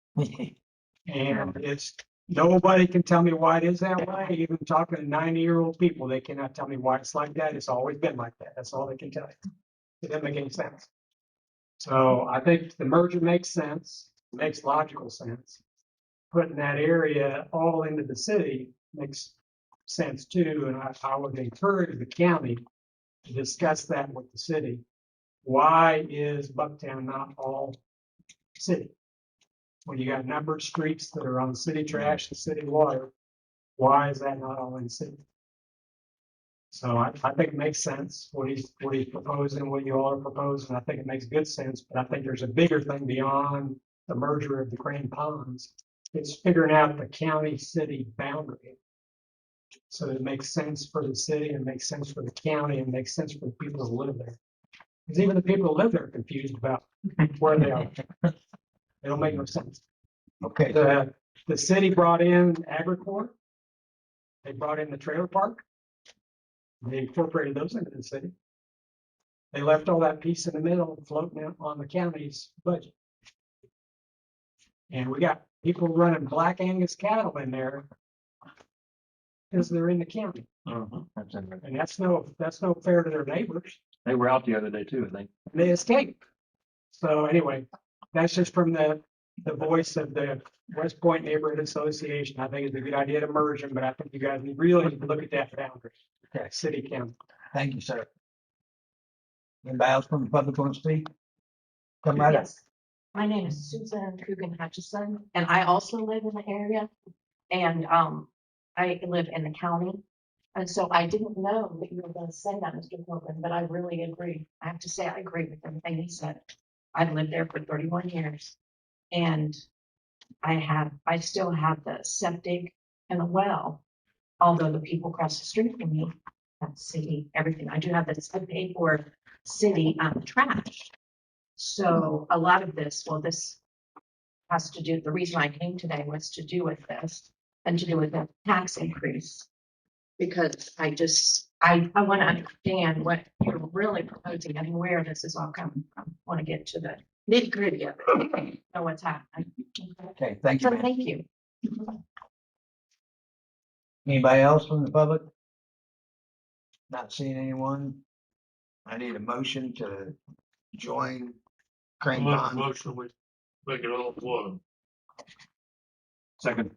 G: And nobody can tell me why it is that way. Even talking to 90-year-old people, they cannot tell me why it's like that. It's always been like that. That's all they can tell you. It doesn't make any sense. So I think the merger makes sense, makes logical sense. putting that area all into the city makes sense too. And I would encourage the county to discuss that with the city. Why is Bucktown not all city? When you got numbered streets that are on city trash and city water, why is that not all in city? So I think it makes sense what he's proposing, what you all are proposing. I think it makes good sense, but I think there's a bigger thing beyond the merger of the Crane Ponds. It's figuring out the county-city boundary. So it makes sense for the city and makes sense for the county and makes sense for the people who live there. Because even the people who live there are confused about where they are. They don't make no sense.
E: Okay,
G: The city brought in Agricor. They brought in the trailer park. They incorporated those into the city. They left all that piece in the middle floating out on the county's budget. And we got people running Black Angus cattle in there because they're in the county. And that's no fair to their neighbors.
J: They were out the other day too, I think.
G: They escaped. So anyway, that's just from the voice of the West Point Neighborhood Association. I think it's a good idea to merge them, but I think you guys really need to look at that boundary.
E: Okay.
G: City county.
E: thank you, sir. Anybody else from the public want to speak? Come right up.
O: Yes, my name is Susan Coogan Hutchison, and I also live in the area. And I live in the county. And so I didn't know that you were going to say that, Mr. Corbin, but I really agree. I have to say, I agree with everything he said. I've lived there for 31 years. And I still have the septic and a well, although the people across the street from me have city, everything. I do have this, I pay for city trash. So a lot of this, well, this has to do, the reason I came today was to do with this and to do with the tax increase. Because I want to understand what you're really proposing and where this is all coming from. I want to get to the nitty gritty of it, know what's happening.
E: Okay, thank you,
O: So
E: ma'am.
O: thank you.
E: Anybody else from the public? Not seeing anyone. I need a motion to join Crane Pond.
D: Motion, we make it all one.
J: Second.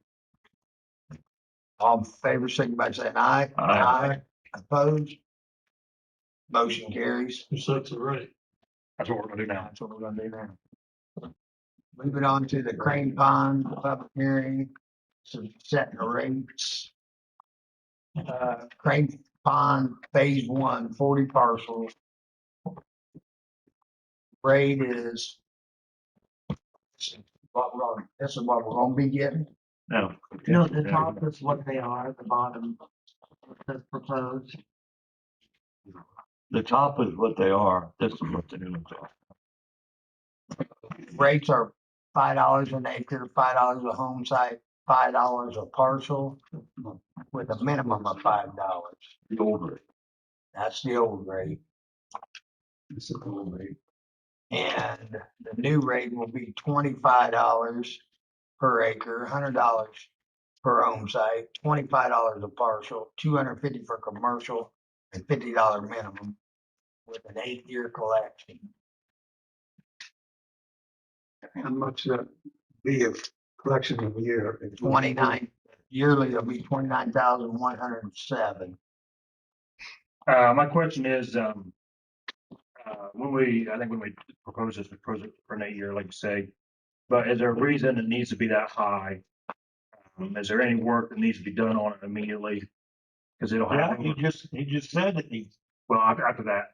E: All in favor, signify by saying aye.
L: Aye.
E: Opposed? Motion carries.
D: Who sets it right?
J: That's what we're gonna do now.
E: That's what we're gonna do now. Moving on to the Crane Pond public hearing, so setting the rates. Crane Pond Phase 1, 40 parcels. Rate is. This is what we're gonna be getting.
L: No.
H: No, the top is what they are, the bottom is proposed.
L: The top is what they are. This is what the new ones are.
E: Rates are $5 an acre, $5 a home site, $5 a parcel, with a minimum of $5.
L: The old rate.
E: That's the old rate.
L: It's the old rate.
E: And the new rate will be $25 per acre, $100 per home site, $25 a parcel, $250 for commercial, and $50 minimum with an 8-year collection. How much that be a collection of year? 29, yearly it'll be 29,107.
F: My question is, when we propose this, we propose it for an 8-year, like you say, but is there a reason it needs to be that high? Is there any work that needs to be done on it immediately? Because it'll
L: Yeah,
F: happen.
L: he just said it needs
F: Well, after that,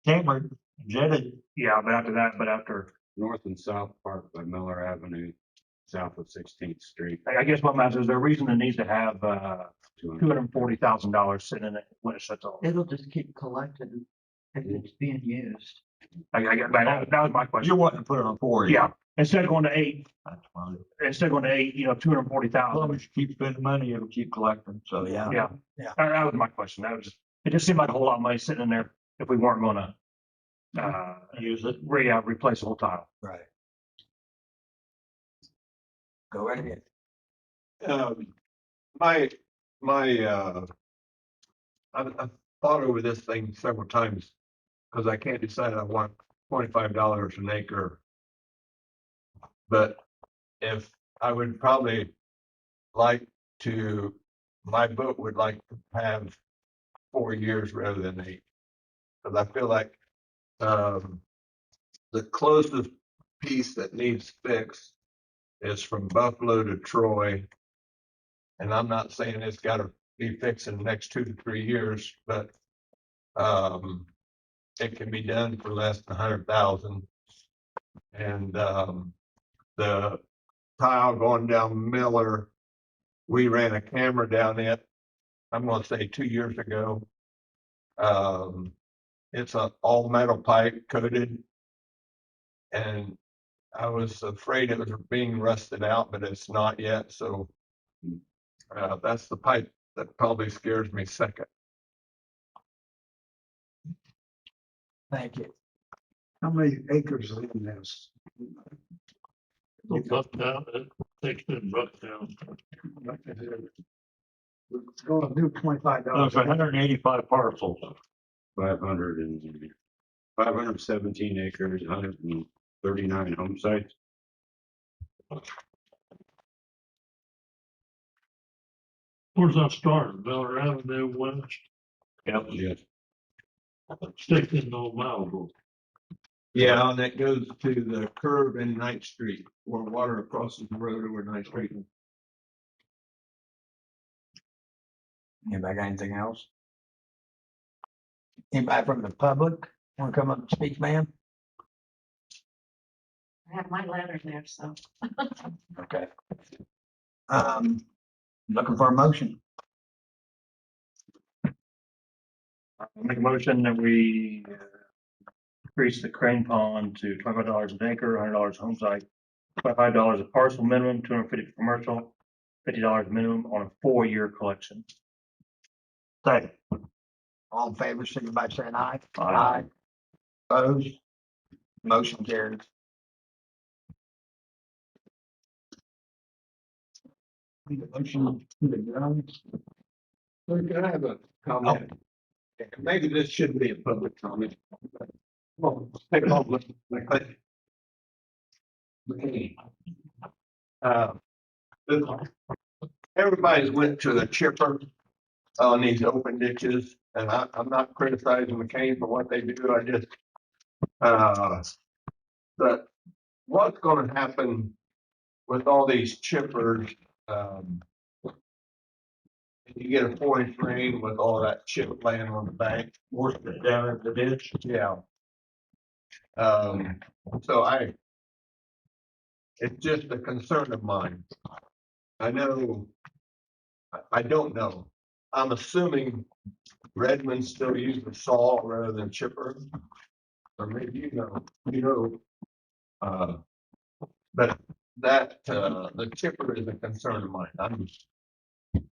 L: cambered, jetted.
F: yeah, but after,
B: North and South Park by Miller Avenue, south of 16th Street.
F: I guess what matters is there a reason it needs to have $240,000 sitting in it when it shuts off?
H: It'll just keep collecting if it's being used.
F: I get that was my question.
L: You wanting to put it on 4?
F: Yeah, instead of going to 8,
L: That's fine.
F: 240,000.
L: As long as you keep spending money, it'll keep collecting. So, yeah.
F: Yeah.
E: Yeah.
F: That was my question. It just seemed like a whole lot of money sitting in there if we weren't gonna,
L: Use it.
F: replace the whole tile.
E: Right. Go right ahead.
C: I've thought over this thing several times, because I can't decide I want $25 an acre. But if I would probably like to, my book would like to have 4 years rather than 8. Cause I feel like, the closest piece that needs fixed is from Buffalo to Troy. And I'm not saying it's gotta be fixed in the next 2 to 3 years, but, it can be done for less than 100,000. And, the tile going down Miller, we ran a camera down it, I'm gonna say 2 years ago. It's a all metal pipe coated. And I was afraid it was being rusted out, but it's not yet, so. That's the pipe that probably scares me second.
E: Thank you. How many acres are in this?
D: Bucktown, it takes in Bucktown.
E: We're gonna do $25.
L: 185 parcels.
B: 517 acres, 139 home sites.
D: Where's that start? Miller Avenue West,
B: Yep. Yes.
D: sticks in Old Malibu.
C: Yeah, and it goes to the curve in Ninth Street, where water crosses the road over Ninth Street.
E: Anybody got anything else? Anybody from the public want to come up and speak, ma'am?
O: I have my letter there, so.
E: Okay. Looking for a motion.
F: Make a motion that we increase the Crane Pond to $25 an acre, $100 a home site, $25 a parcel minimum, $250 for commercial, $50 minimum on a 4-year collection.
E: Second. All in favor, signify by saying aye.
F: Aye.
E: Opposed? Motion carries. Need a motion to adjourn.
C: Can I have a comment? Maybe this shouldn't be a public comment. Well, take a look. Everybody's went to the chipper on these open ditches, and I'm not criticizing McCain for what they do, I just, but what's gonna happen with all these chippers, you get a 4-inch rain with all that chip laying on the bank.
L: Worse than down in the ditch.
C: Yeah. So it's just a concern of mine. I know, I don't know. I'm assuming Redmond still uses saw rather than chipper. Or maybe but that, the chipper is a concern of mine.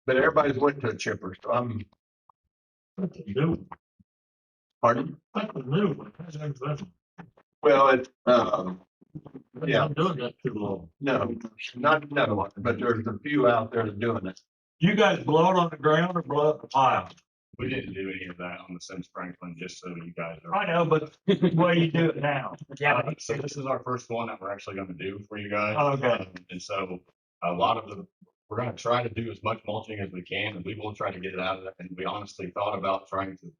C: But everybody's went to a chipper, so I'm.
D: That's a new one.
C: Pardon?
D: That's a new one. That's
C: Well, it's,
D: They've
C: yeah,
D: been doing that too long.
C: no, not, no, but there's a few out there doing it.
L: You guys blow it on the ground or blow up the pile?
M: We didn't do any of that on the Sims Franklin, just so you guys are.
L: I know, but the way you do it now.
M: So this is our first one that we're actually gonna do for you guys.
L: Okay.
M: And so a lot of we're gonna try to do as much mulching as we can, and we will try to get it out of that. And we honestly thought about trying to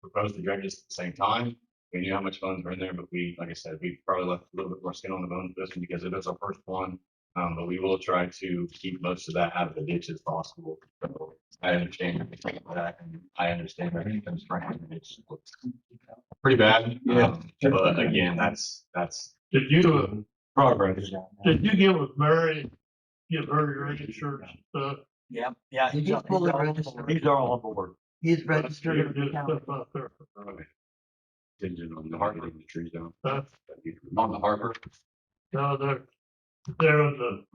M: propose to dredge this at the same time. We knew how much funds were in there, but like I said, we probably left a little bit more skin on the bones for this one because it is our first one. But we will try to keep most of that out of the ditch as possible. So I understand that, and I understand that Sims Franklin, it's pretty bad.
C: Yeah.
M: But again, that's.
D: Did you,
L: Progress.
D: did you give Mary, give her your insurance stuff?
E: Yeah,
H: He's fully registered.
L: He's all on board.
H: He's registered
D: You
H: with the
D: just
H: county.
D: stuff out there.
B: Contingent on the hardening the trees down.
M: On the harbor?
D: No, they're in the.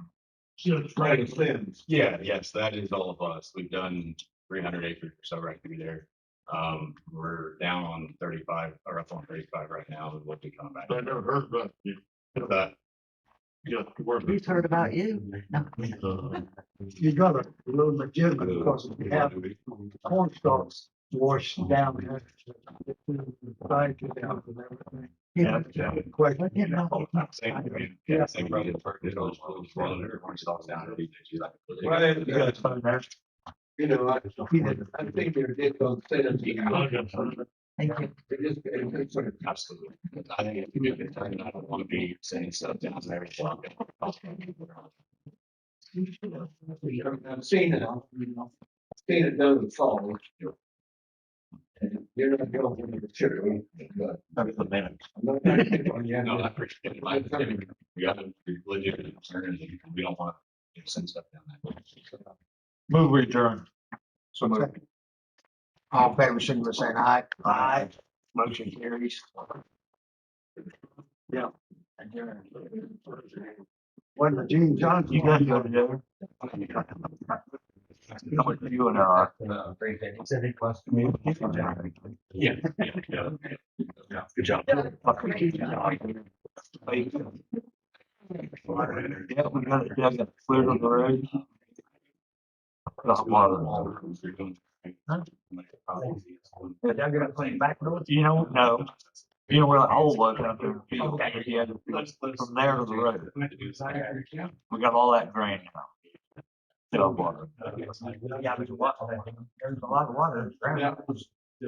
C: Right, Sims.
M: Yes, that is all of us. We've done 300 acres or so right through there. We're down on 35 or up on 35 right now. We will be coming back.
D: I never heard about you.
M: But
D: You got to work.
H: He's heard about you. No.
E: You got a little legitimate because we have corn stalks washed down there. Down and everything.
L: Yeah.
E: Question, you know.
C: Well, you know, I think they're just gonna say that.
H: Thank you.
C: It's sort of.
M: Absolutely. I think if you get time, I don't want to be saying stuff down there.
C: I've seen it, seen it done before. And you're not going to the church, but.
L: That's the minute.
C: I'm not gonna pick on you.
M: No, I appreciate it. I think we got to be legitimate concerns and we don't want to send stuff down that.
L: Move return. So moved.
A: All in favor, signify by saying aye. Aye. Motion carries.
E: Yeah. When the Gene Johnson.
L: You guys go together. You and I.
M: Yeah. Good job.
L: Yeah, we got it, yeah, got cleared on the road. Got water.
A: Y'all gonna clean back roads?
L: You don't know. You know where that hole was out there? He had to be from there to the road. We got all that drained now. Still water.
A: Yeah, there's a lot of water. in the ground.
L: If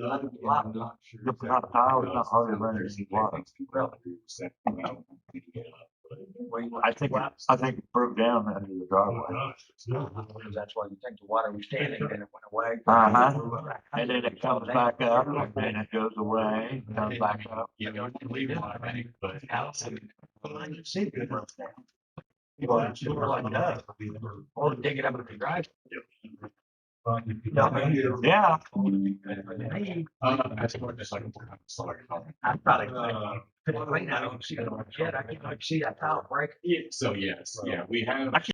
L: it's not tile, it's not hard to run any water. I think it broke down under the driveway.
A: That's why you think the water was standing and it went away.
L: Uh-huh. And then it comes back up and then it goes away, comes back up.
M: You don't leave it automatic, but Allison.
A: I can see it broke down. Well, it's sort of like that. Or dig it up with the drive.
L: Yeah.
M: That's more just like.
A: I probably couldn't clean that. I don't see it yet. I can like see that tile break.
M: So yes, yeah, we have.